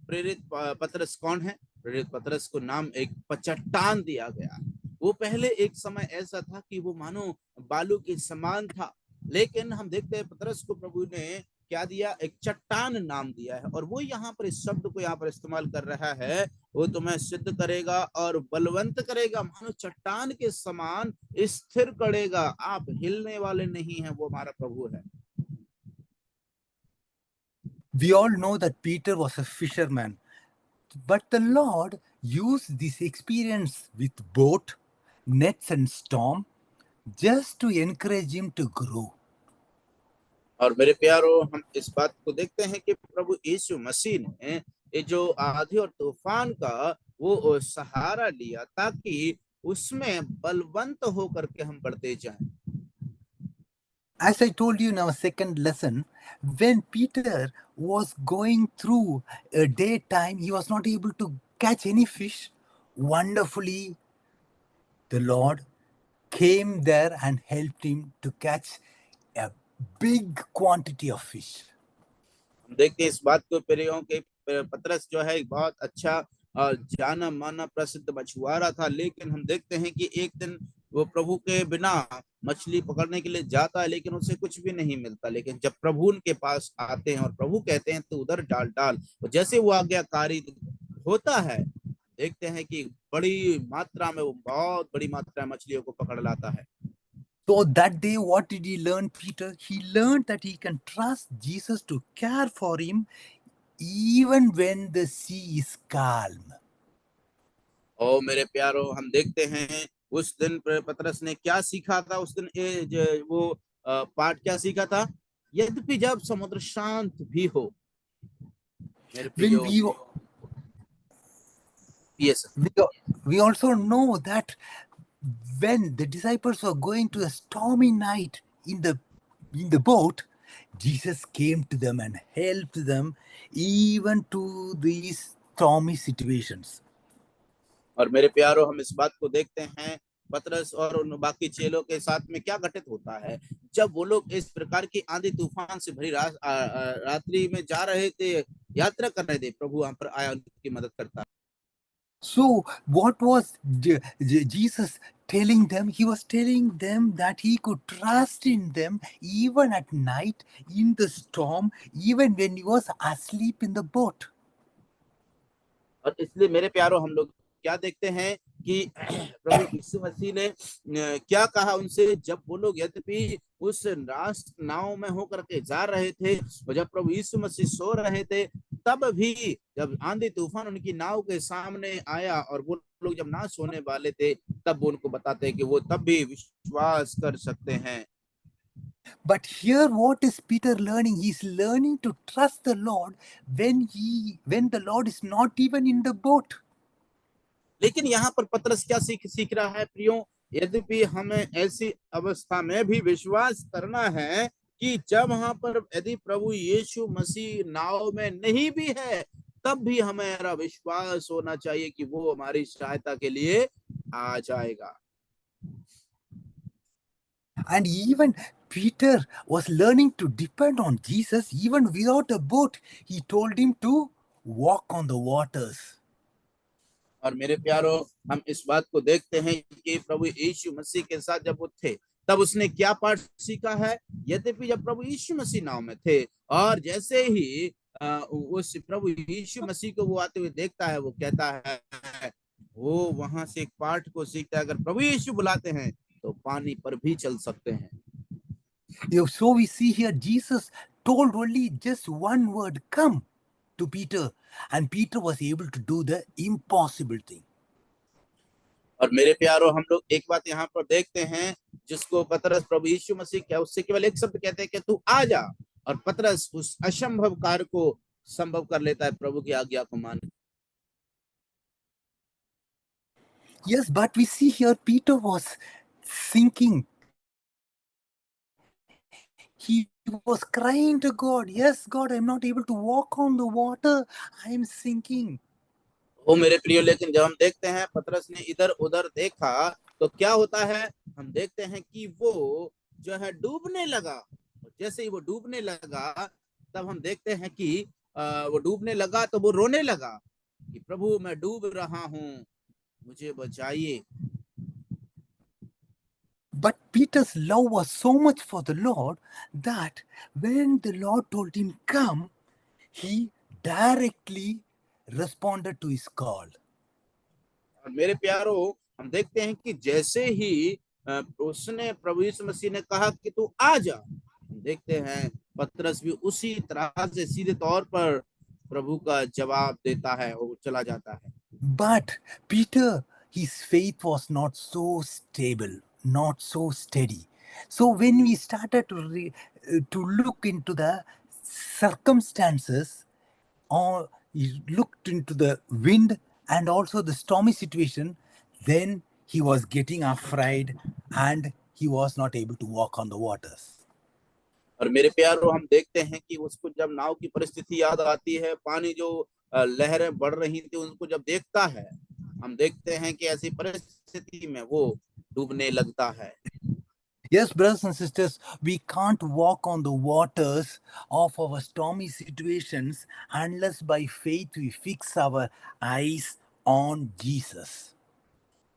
Speaker 1: प्रेरित पतरस कौन है। प्रेरित पतरस को नाम एक चट्टान दिया गया। वो पहले एक समय ऐसा था कि वो मानो बालू के समान था, लेकिन हम देखते हैं पतरस को प्रभु ने क्या दिया, एक चट्टान नाम दिया है। और वो यहाँ पर इस शब्द को यहाँ पर इस्तेमाल कर रहा है, वो तुम्हें सिद्ध करेगा और बलवंत करेगा, मानो चट्टान के समान स्थिर करेगा, आप हिलने वाले नहीं हैं, वो हमारा प्रभु है।
Speaker 2: We all know that Peter was a fisherman, but the Lord used this experience with boat, nets and storm just to encourage him to grow.
Speaker 1: और मेरे प्यारो, हम इस बात को देखते हैं कि प्रभु यीशु मसीह ने ये जो आंधी और तूफान का वो सहारा लिया ताकि उसमें बलवंत होकर के हम बढ़ते जाएं।
Speaker 2: As I told you in our second lesson, when Peter was going through a daytime, he was not able to catch any fish. Wonderfully, the Lord came there and helped him to catch a big quantity of fish.
Speaker 1: हम देखते हैं इस बात को प्रियों के पतरस जो है एक बहुत अच्छा और जाना माना प्रसिद्ध मछुआरा था, लेकिन हम देखते हैं कि एक दिन वो प्रभु के बिना मछली पकड़ने के लिए जाता है, लेकिन उसे कुछ भी नहीं मिलता। लेकिन जब प्रभु उनके पास आते हैं और प्रभु कहते हैं तो उधर डाल डाल, तो जैसे वो आज्ञाकारी होता है, देखते हैं कि बड़ी मात्रा में, वो बहुत बड़ी मात्रा में मछलियों को पकड़ लाता है।
Speaker 2: So that day, what did he learn, Peter? He learned that he can trust Jesus to care for him even when the sea is calm.
Speaker 1: और मेरे प्यारो, हम देखते हैं उस दिन पतरस ने क्या सीखा था। उस दिन वो पाठ क्या सीखा था, यद्यपि जब समुद्र शांत भी हो। मेरे प्रियो,
Speaker 2: we also know that when the disciples were going to a stormy night in the boat, Jesus came to them and helped them even to these stormy situations.
Speaker 1: और मेरे प्यारो, हम इस बात को देखते हैं पतरस और उन बाकी चेलों के साथ में क्या घटित होता है। जब वो लोग इस प्रकार की आंधी तूफान से भरी रात्रि में जा रहे थे, यात्रा कर रहे थे, प्रभु वहां पर आया, उनकी मदद करता है।
Speaker 2: So what was Jesus telling them? He was telling them that he could trust in them even at night, in the storm, even when he was asleep in the boat.
Speaker 1: और इसलिए मेरे प्यारो, हम लोग क्या देखते हैं कि प्रभु यीशु मसीह ने क्या कहा उनसे, जब वो लोग यद्यपि उस नाव में होकर के जा रहे थे, और जब प्रभु यीशु मसीह सो रहे थे, तब भी जब आंधी तूफान उनकी नाव के सामने आया और वो लोग जब ना सोने वाले थे, तब वो उनको बताते हैं कि वो तब भी विश्वास कर सकते हैं।
Speaker 2: But here what is Peter learning? He's learning to trust the Lord when the Lord is not even in the boat.
Speaker 1: लेकिन यहाँ पर पतरस क्या सीख रहा है प्रियो, यद्यपि हमें ऐसी अवस्था में भी विश्वास करना है कि जब वहां पर यदि प्रभु यीशु मसीह नाव में नहीं भी है, तब भी हमारा विश्वास होना चाहिए कि वो हमारी सहायता के लिए आ जाएगा।
Speaker 2: And even Peter was learning to depend on Jesus even without a boat. He told him to walk on the waters.
Speaker 1: और मेरे प्यारों, हम इस बात को देखते हैं कि प्रभु यीशु मसीह के साथ जब वो थे तब उसने क्या पाठ सीखा है। यद्यपि जब प्रभु यीशु मसीह नाव में थे और जैसे ही उस प्रभु यीशु मसीह को वो आते हुए देखता है, वो कहता है, वो वहां से एक पाठ को सीखता है, अगर प्रभु यीशु बुलाते हैं तो पानी पर भी चल सकते हैं।
Speaker 2: So we see here Jesus told only just one word, come, to Peter, and Peter was able to do the impossible thing.
Speaker 1: और मेरे प्यारों, हम लोग एक बात यहाँ पर देखते हैं जिसको पतरस प्रभु यीशु मसीह क्या उससे केवल एक शब्द कहते हैं कि तू आ जा, और पतरस उस असंभव कार्य को संभव कर लेता है प्रभु की आज्ञा को मान।
Speaker 2: Yes, but we see here Peter was sinking. He was crying to God, yes, God, I'm not able to walk on the water. I am sinking.
Speaker 1: वो मेरे प्रियो, लेकिन जब हम देखते हैं पतरस ने इधर उधर देखा तो क्या होता है, हम देखते हैं कि वो जो है डूबने लगा। जैसे ही वो डूबने लगा तब हम देखते हैं कि वो डूबने लगा तो वो रोने लगा कि प्रभु मैं डूब रहा हूँ, मुझे बचाइए।
Speaker 2: But Peter's love was so much for the Lord that when the Lord told him come, he directly responded to his call.
Speaker 1: और मेरे प्यारों, हम देखते हैं कि जैसे ही उसने प्रभु यीशु मसीह ने कहा कि तू आ जा, हम देखते हैं पतरस भी उसी तरह से सीधे तौर पर प्रभु का जवाब देता है और चला जाता है।
Speaker 2: But Peter, his faith was not so stable, not so steady. So when we started to look into the circumstances, or looked into the wind and also the stormy situation, then he was getting afraid and he was not able to walk on the waters.
Speaker 1: और मेरे प्यारों, हम देखते हैं कि उसको जब नाव की परिस्थिति याद आती है, पानी जो लहरें बढ़ रही थी उनको जब देखता है, हम देखते हैं कि ऐसी परिस्थिति में वो डूबने लगता है।
Speaker 2: Yes, brothers and sisters, we can't walk on the waters of our stormy situations unless by faith we fix our eyes on Jesus.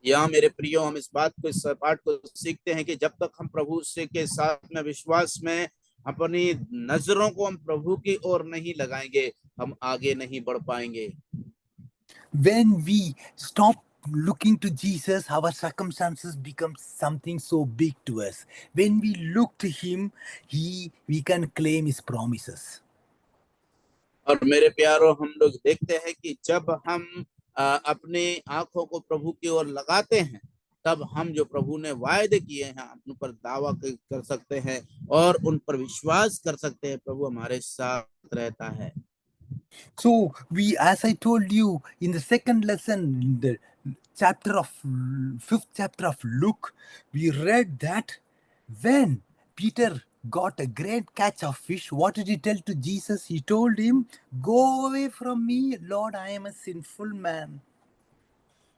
Speaker 1: या मेरे प्रियो, हम इस बात को, इस पाठ को सीखते हैं कि जब तक हम प्रभु से के साथ में विश्वास में अपनी नजरों को हम प्रभु की ओर नहीं लगाएंगे, हम आगे नहीं बढ़ पाएंगे।
Speaker 2: When we stop looking to Jesus, our circumstances become something so big to us. When we look to him, we can claim his promises.
Speaker 1: और मेरे प्यारों, हम लोग देखते हैं कि जब हम अपने आंखों को प्रभु की ओर लगाते हैं, तब हम जो प्रभु ने वायदे किए हैं उन पर दावा कर सकते हैं और उन पर विश्वास कर सकते हैं, प्रभु हमारे साथ रहता है।
Speaker 2: So we, as I told you in the second lesson, in the fifth chapter of Luke, we read that when Peter got a great catch of fish, what did he tell to Jesus? He told him, "Go away from me, Lord, I am a sinful man."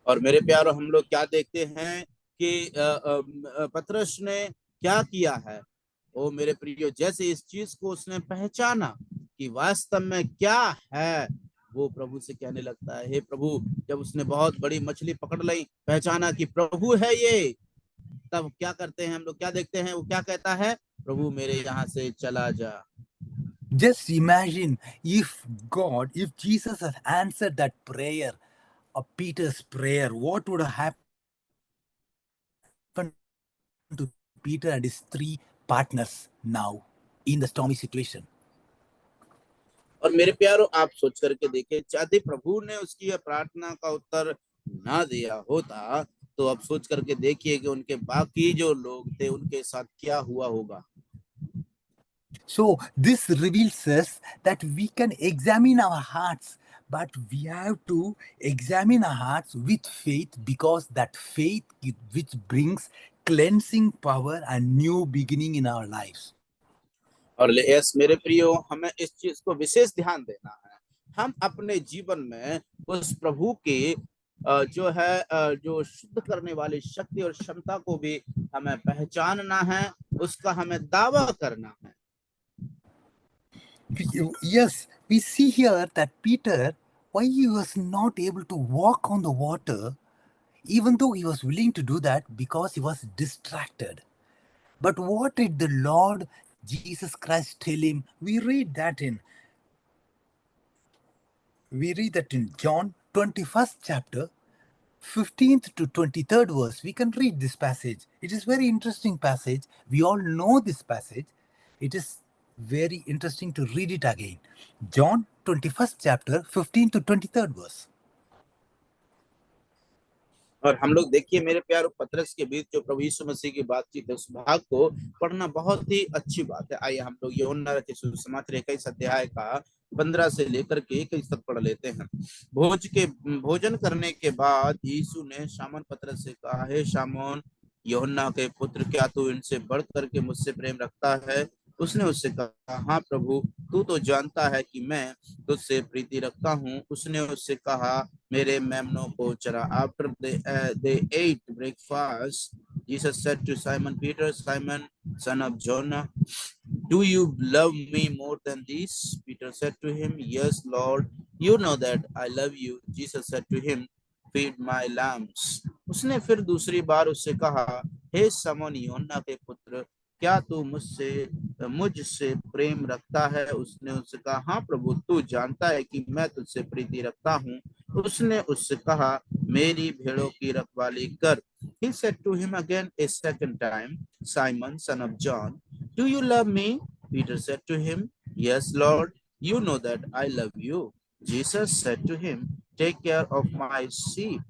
Speaker 1: और मेरे प्यारों, हम लोग क्या देखते हैं कि पतरस ने क्या किया है। ओ मेरे प्रियो, जैसे इस चीज को उसने पहचाना कि वास्तव में क्या है, वो प्रभु से कहने लगता है, हे प्रभु। जब उसने बहुत बड़ी मछली पकड़ ली, पहचाना कि प्रभु है ये, तब क्या करते हैं हम लोग, क्या देखते हैं, वो क्या कहता है, प्रभु मेरे यहाँ से चला जा।
Speaker 2: Just imagine if Jesus had answered that prayer of Peter's prayer, what would have happened to Peter and his three partners now in the stormy situation?
Speaker 1: और मेरे प्यारों, आप सोच करके देखिए, यदि प्रभु ने उसकी प्रार्थना का उत्तर ना दिया होता तो अब सोच करके देखिए कि उनके बाकी जो लोग थे उनके साथ क्या हुआ होगा।
Speaker 2: So this reveals us that we can examine our hearts, but we have to examine our hearts with faith, because that faith which brings cleansing power and new beginning in our lives.
Speaker 1: और yes मेरे प्रियो, हमें इस चीज को विशेष ध्यान देना है। हम अपने जीवन में उस प्रभु की जो है जो शुद्ध करने वाली शक्ति और क्षमता को भी हमें पहचानना है उसका हमें दावा करना है।
Speaker 2: Yes, we see here that Peter, why he was not able to walk on the water, even though he was willing to do that, because he was distracted. But what did the Lord Jesus Christ tell him? We read that in John 21st chapter, 15th to 23rd verse. We can read this passage. It is very interesting passage. We all know this passage. It is very interesting to read it again. John 21st chapter, 15th to 23rd verse.
Speaker 1: और हम लोग देखिए मेरे प्यार पतरस के बीच जो प्रभु यीशु मसीह की बातचीत है, उस भाग को पढ़ना बहुत ही अच्छी बात है। आइए हम लोग यूहन्ना रचित सुसमाचार 21 अध्याय का 15 से लेकर के 21 तक पढ़ लेते हैं। भोजन करने के बाद यीशु ने शामौन पतरस से कहा, हे शामौन यूहन्ना के पुत्र, क्या तू इनसे बढ़ करके मुझसे प्रेम रखता है? उसने उससे कहा, हाँ प्रभु, तू तो जानता है कि मैं तुझसे प्रीति रखता हूँ। उसने उससे कहा, मेरे मेमनों को चरा। After they ate breakfast, Jesus said to Simon Peter, Simon, son of Jonah, do you love me more than these? Peter said to him, yes, Lord, you know that I love you. Jesus said to him, feed my lambs. उसने फिर दूसरी बार उससे कहा, हे समौन यूहन्ना के पुत्र, क्या तू मुझसे प्रेम रखता है? उसने उससे कहा, हाँ प्रभु, तू जानता है कि मैं तुझसे प्रीति रखता हूँ। उसने उससे कहा, मेरी भेड़ों की रखवाली कर। He said to him again a second time, Simon, son of John, do you love me? Peter said to him, yes, Lord, you know that I love you. Jesus said to him, take care of my sheep.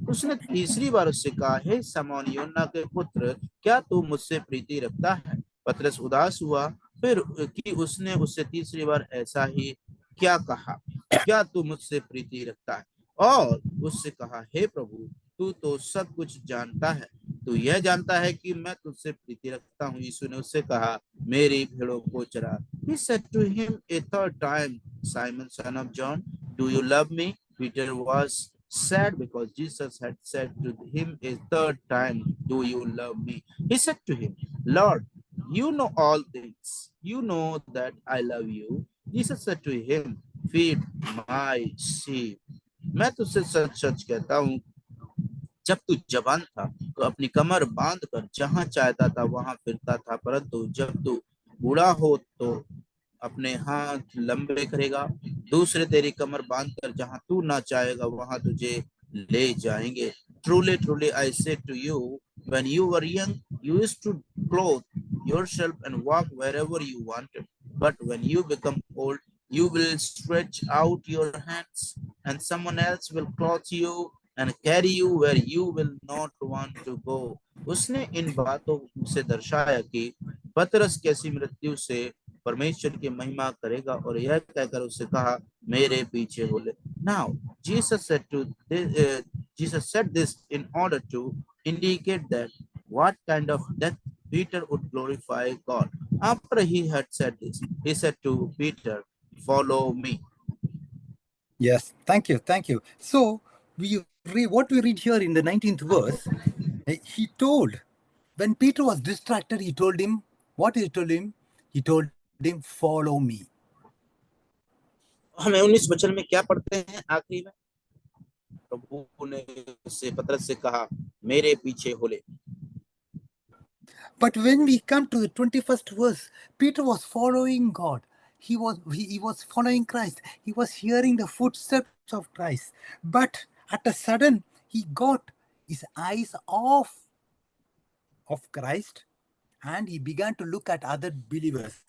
Speaker 1: उसने तीसरी बार उससे कहा, हे समौन यूहन्ना के पुत्र, क्या तू मुझसे प्रीति रखता है? पतरस उदास हुआ फिर कि उसने उससे तीसरी बार ऐसा ही क्या कहा, क्या तू मुझसे प्रीति रखता है? और उससे कहा, हे प्रभु, तू तो सब कुछ जानता है, तू यह जानता है कि मैं तुझसे प्रीति रखता हूँ। यीशु ने उससे कहा, मेरी भेड़ों को चरा। He said to him a third time, Simon, son of John, do you love me? Peter was sad because Jesus had said to him a third time, do you love me? He said to him, Lord, you know all things. You know that I love you. Jesus said to him, feed my sheep. मैं तुझसे सच सच कहता हूँ, जब तू जवान था तो अपनी कमर बांध कर जहां चाहता था वहां फिरता था, परंतु जब तू बूढ़ा हो तो अपने हाथ लंबे करेगा, दूसरे तेरी कमर बांधकर जहां तू ना चाहेगा वहां तुझे ले जाएंगे। Truly, truly, I say to you, when you were young, you used to clothe yourself and walk wherever you wanted. But when you become old, you will stretch out your hands, and someone else will clothe you and carry you where you will not want to go. उसने इन बातों से दर्शाया कि पतरस कैसी मृत्यु से परमेश्वर की महिमा करेगा, और यह कहकर उससे कहा, मेरे पीछे हो ले। Now Jesus said this in order to indicate that what kind of death Peter would glorify God. After he had said this, he said to Peter, follow me.
Speaker 2: Yes, thank you. So what we read here in the 19th verse, he told, when Peter was distracted, he told him, what he told him? He told him, follow me.
Speaker 1: हमें 19 वचन में क्या पढ़ते हैं आखिरी में? प्रभु ने उससे पतरस से कहा, मेरे पीछे हो ले।
Speaker 2: But when we come to the 21st verse, Peter was following God. He was following Christ. He was hearing the footsteps of Christ. But at a sudden, he got his eyes off of Christ and he began to look at other believers.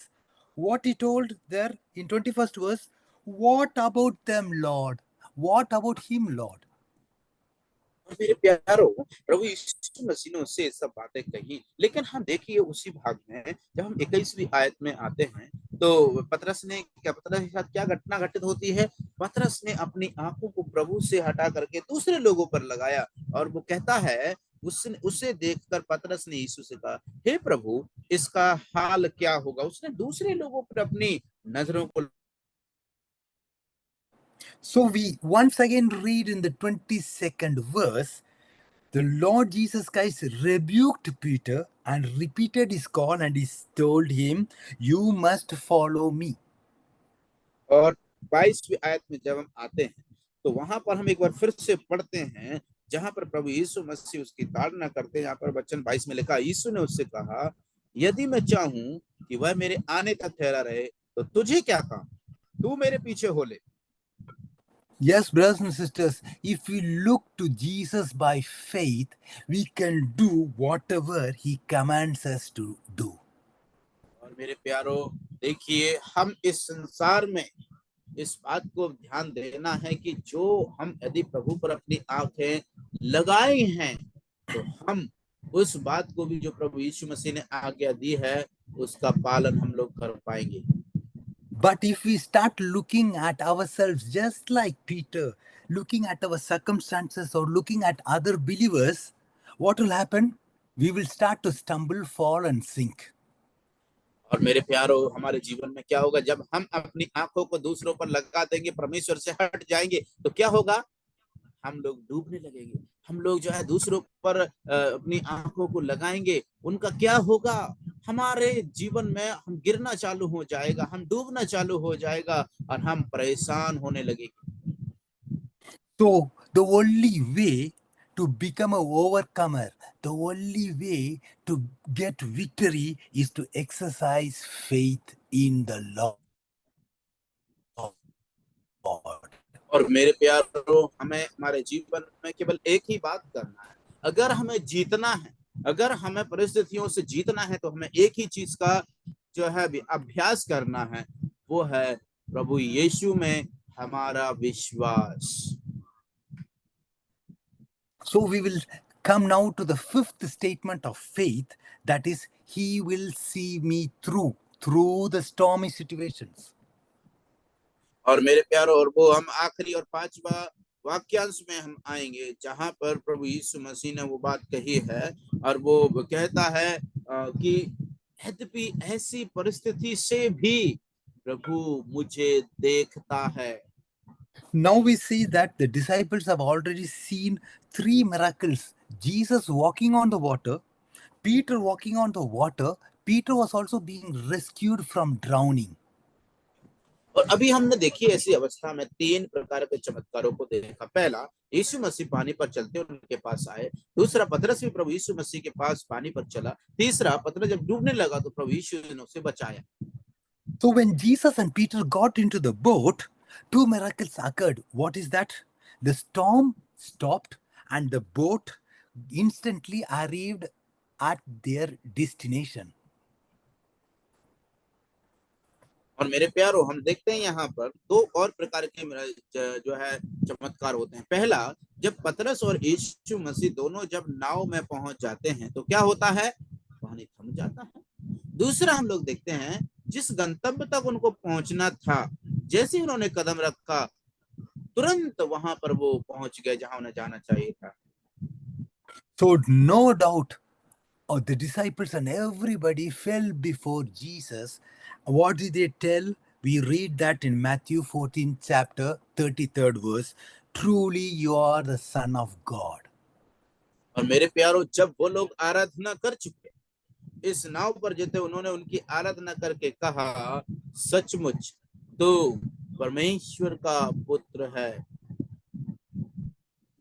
Speaker 2: What he told there in 21st verse, what about them, Lord? What about him, Lord?
Speaker 1: मेरे प्यारो, प्रभु यीशु मसीह ने उससे सब बातें कही, लेकिन हम देखिए उसी भाग में जब हम 21वीं आयत में आते हैं तो पतरस के साथ क्या घटना घटित होती है? पतरस ने अपनी आंखों को प्रभु से हटा करके दूसरे लोगों पर लगाया, और वो कहता है, उसे देखकर पतरस ने यीशु से कहा, हे प्रभु, इसका हाल क्या होगा? उसने दूसरे लोगों पर अपनी नजरों को।
Speaker 2: So we once again read in the 22nd verse, The Lord Jesus Christ rebuked Peter and repeated his call, and he told him, "You must follow me."
Speaker 1: और 22वीं आयत में जब हम आते हैं तो वहां पर हम एक बार फिर से पढ़ते हैं, जहां पर प्रभु यीशु मसीह उसकी ताड़ना करते हैं। यहाँ पर वचन 22 में लिखा, यीशु ने उससे कहा, यदि मैं चाहूं कि वह मेरे आने तक ठहरा रहे तो तुझे क्या काम, तू मेरे पीछे हो ले।
Speaker 2: Yes, brothers and sisters, if we look to Jesus by faith, we can do whatever he commands us to do.
Speaker 1: और मेरे प्यारो देखिए, हम इस संसार में इस बात को ध्यान देना है कि जो हम यदि प्रभु पर अपनी आंखें लगाए हैं तो हम उस बात को भी जो प्रभु यीशु मसीह ने आज्ञा दी है उसका पालन हम लोग कर पाएंगे।
Speaker 2: But if we start looking at ourselves just like Peter, looking at our circumstances or looking at other believers, what will happen? We will start to stumble, fall, and sink.
Speaker 1: और मेरे प्यारो, हमारे जीवन में क्या होगा जब हम अपनी आंखों को दूसरों पर लगा देंगे, परमेश्वर से हट जाएंगे, तो क्या होगा? हम लोग डूबने लगेंगे। हम लोग जो है दूसरों पर अपनी आंखों को लगाएंगे, उनका क्या होगा? हमारे जीवन में हम गिरना चालू हो जाएगा, हम डूबना चालू हो जाएगा और हम परेशान होने लगेंगे।
Speaker 2: So the only way to become an overcomer, the only way to get victory is to exercise faith in the Lord.
Speaker 1: और मेरे प्यारों, हमें हमारे जीवन में केवल एक ही बात करना है। अगर हमें जीतना है, अगर हमें परिस्थितियों से जीतना है, तो हमें एक ही चीज का जो है अभ्यास करना है, वो है प्रभु यीशु में हमारा विश्वास।
Speaker 2: So we will come now to the fifth statement of faith, that is, he will see me through the stormy situations.
Speaker 1: और मेरे प्यारों, और वो हम आखिरी और 5वां वाक्यांश में हम आएंगे, जहां पर प्रभु यीशु मसीह ने वो बात कही है, और वो कहता है कि यद्यपि ऐसी परिस्थिति से भी प्रभु मुझे देखता है।
Speaker 2: Now we see that the disciples have already seen 3 miracles: Jesus walking on the water, Peter walking on the water. Peter was also being rescued from drowning.
Speaker 1: और अभी हमने देखी ऐसी अवस्था में 3 प्रकार के चमत्कारों को देखा। पहला, यीशु मसीह पानी पर चलते उनके पास आए। दूसरा, पतरस भी प्रभु यीशु मसीह के पास पानी पर चला। तीसरा, पतरस जब डूबने लगा तो प्रभु यीशु ने उसे बचाया।
Speaker 2: So when Jesus and Peter got into the boat, 2 miracles occurred. What is that? The storm stopped and the boat instantly arrived at their destination.
Speaker 1: और मेरे प्यारों, हम देखते हैं यहाँ पर 2 और प्रकार के जो है चमत्कार होते हैं। पहला, जब पतरस और यीशु मसीह दोनों जब नाव में पहुंच जाते हैं तो क्या होता है? पानी थम जाता है। दूसरा, हम लोग देखते हैं जिस गंतव्य तक उनको पहुंचना था, जैसे ही उन्होंने कदम रखा तुरंत वहां पर वो पहुंच गए जहां उन्हें जाना चाहिए था।
Speaker 2: So no doubt, the disciples and everybody fell before Jesus. What did they tell? We read that in Matthew 14 chapter 33rd verse. Truly you are the Son of God.
Speaker 1: और मेरे प्यारों, जब वो लोग आराधना कर चुके, इस नाव पर जैसे उन्होंने उनकी आराधना करके कहा, सचमुच तो परमेश्वर का पुत्र है।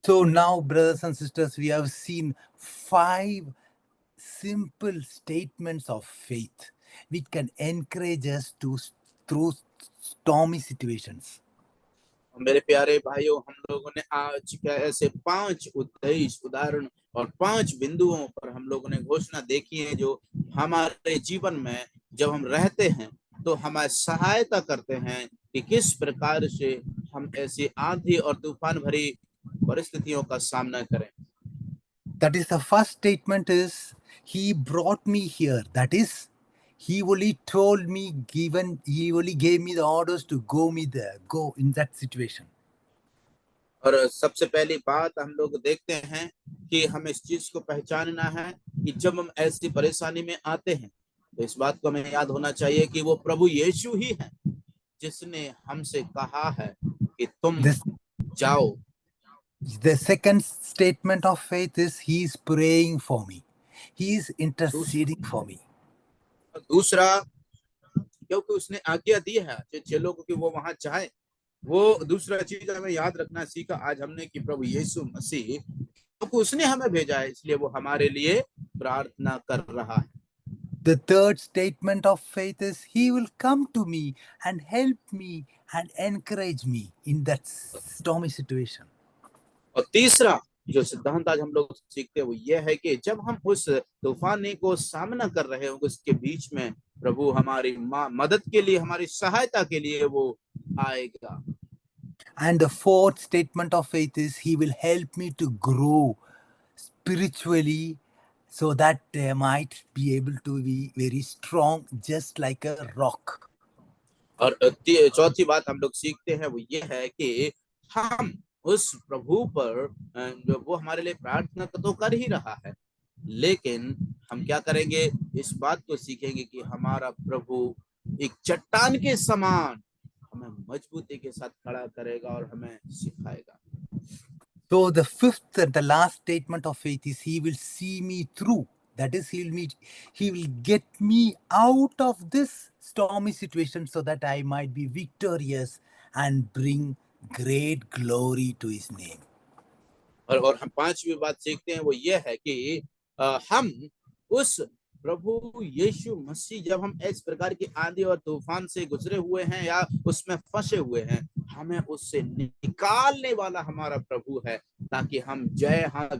Speaker 2: So now, brothers and sisters, we have seen 5 simple statements of faith which can encourage us to through stormy situations.
Speaker 1: मेरे प्यारे भाइयों, हम लोगों ने आज क्या ऐसे 5 उद्देश्य, उदाहरण और 5 बिंदुओं पर हम लोगों ने घोषणा देखी है, जो हमारे जीवन में जब हम रहते हैं तो हमारी सहायता करते हैं कि किस प्रकार से हम ऐसी आंधी और तूफान भरी परिस्थितियों का सामना करें।
Speaker 2: That is, the first statement is, he brought me here. That is, he only told me, he only gave me the orders to go in that situation.
Speaker 1: और सबसे पहली बात हम लोग देखते हैं कि हमें इस चीज को पहचानना है कि जब हम ऐसी परेशानी में आते हैं तो इस बात को हमें याद होना चाहिए कि वो प्रभु यीशु ही है जिसने हमसे कहा है कि तुम जाओ।
Speaker 2: The second statement of faith is he is praying for me. He is interceding for me.
Speaker 1: दूसरा, क्योंकि उसने आज्ञा दी है चेलों को कि वो वहां जाए, वो दूसरा चीज हमें याद रखना सीखा आज हमने कि प्रभु यीशु मसीह, क्योंकि उसने हमें भेजा है इसलिए वो हमारे लिए प्रार्थना कर रहा है।
Speaker 2: The third statement of faith is he will come to me and help me and encourage me in that stormy situation.
Speaker 1: और तीसरा जो सिद्धांत आज हम लोग सीखते हैं वो ये है कि जब हम उस तूफानी को सामना कर रहे होंगे उसके बीच में प्रभु हमारी मदद के लिए, हमारी सहायता के लिए वो आएगा।
Speaker 2: And the fourth statement of faith is he will help me to grow spiritually so that I might be able to be very strong just like a rock.
Speaker 1: और चौथी बात हम लोग सीखते हैं वो ये है कि हम उस प्रभु पर जो वो हमारे लिए प्रार्थना तो कर ही रहा है, लेकिन हम क्या करेंगे, इस बात को सीखेंगे कि हमारा प्रभु एक चट्टान के समान हमें मजबूती के साथ खड़ा करेगा और हमें सिखाएगा।
Speaker 2: So the fifth and the last statement of faith is he will see me through. That is, he will get me out of this stormy situation so that I might be victorious and bring great glory to his name.
Speaker 1: और हम पांचवी बात सीखते हैं वो ये है कि हम उस प्रभु यीशु मसीह, जब हम इस प्रकार की आंधी और तूफान से गुजरे हुए हैं या उसमें फंसे हुए हैं, हमें उससे निकालने वाला हमारा प्रभु है, ताकि हम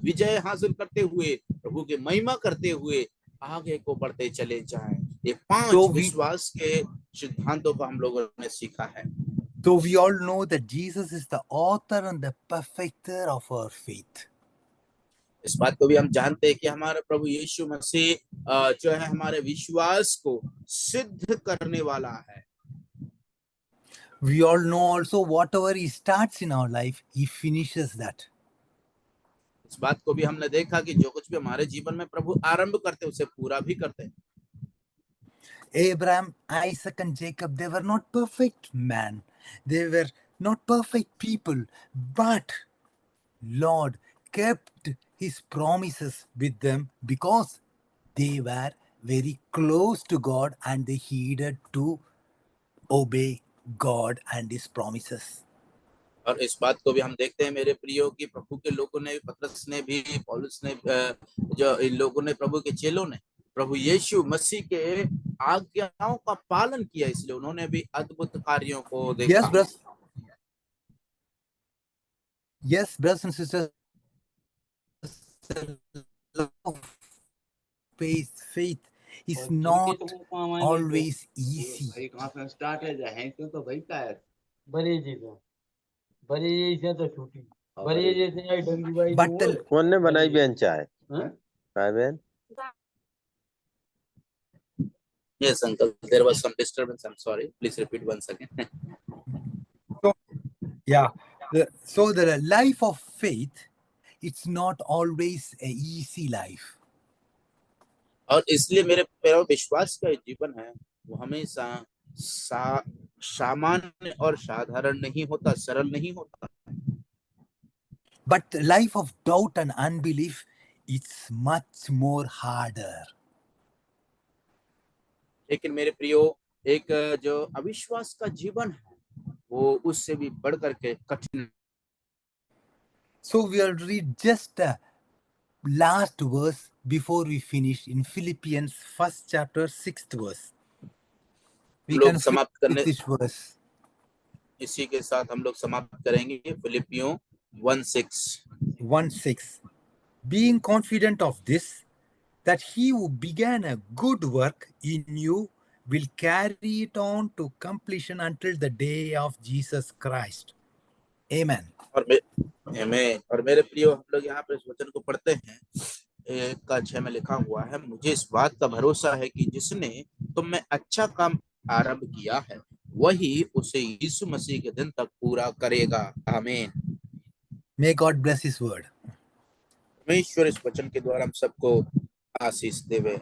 Speaker 1: विजय हासिल करते हुए, प्रभु की महिमा करते हुए आगे को बढ़ते चले जाएं। ये पांच विश्वास के सिद्धांतों को हम लोगों ने सीखा है।
Speaker 2: So we all know that Jesus is the author and the perfecter of our faith.
Speaker 1: इस बात को भी हम जानते हैं कि हमारा प्रभु यीशु मसीह जो है हमारे विश्वास को सिद्ध करने वाला है।
Speaker 2: We all know also whatever he starts in our life, he finishes that.
Speaker 1: इस बात को भी हमने देखा कि जो कुछ भी हमारे जीवन में प्रभु आरंभ करते उसे पूरा भी करते हैं।
Speaker 2: Abraham, Isaac and Jacob, they were not perfect men. They were not perfect people, but Lord kept his promises with them because they were very close to God and they heeded to obey God and his promises.
Speaker 1: और इस बात को भी हम देखते हैं मेरे प्रियो कि प्रभु के लोगों ने, पतरस ने भी, पौलुस ने, जो इन लोगों ने, प्रभु के चेलों ने प्रभु यीशु मसीह के आज्ञाओं का पालन किया, इसलिए उन्होंने भी अद्भुत कार्यों को देखा।
Speaker 2: Yes, brothers and sisters, faith is not always easy. But
Speaker 4: कौन ने बनाई बहन चाय? बहन?
Speaker 1: Yes, uncle. There was some disturbance. I'm sorry. Please repeat once again.
Speaker 2: So the life of faith, it's not always a easy life.
Speaker 1: और इसलिए मेरे प्यारे, विश्वास का जीवन है वो हमेशा सामान्य और साधारण नहीं होता, सरल नहीं होता।
Speaker 2: But the life of doubt and unbelief, it's much more harder.
Speaker 1: लेकिन मेरे प्रियो, एक जो अविश्वास का जीवन है वो उससे भी बढ़कर के कठिन।
Speaker 2: So we'll read just the last verse before we finish in Philippians 1st chapter 6th verse. We can
Speaker 1: समाप्त करने
Speaker 2: this verse.
Speaker 1: इसी के साथ हम लोग समाप्त करेंगे फिलिपियों
Speaker 2: 1:6. Being confident of this, that he who began a good work in you will carry it on to completion until the day of Jesus Christ. Amen.
Speaker 1: और मेरे प्रियो, हम लोग यहाँ पर इस वचन को पढ़ते हैं, 1:6 में लिखा हुआ है, मुझे इस बात का भरोसा है कि जिसने तुम में अच्छा काम आरंभ किया है वही उसे यीशु मसीह के दिन तक पूरा करेगा। आमीन।
Speaker 2: May God bless his word.
Speaker 1: परमेश्वर इस वचन के द्वारा हम सबको आशीष देवे।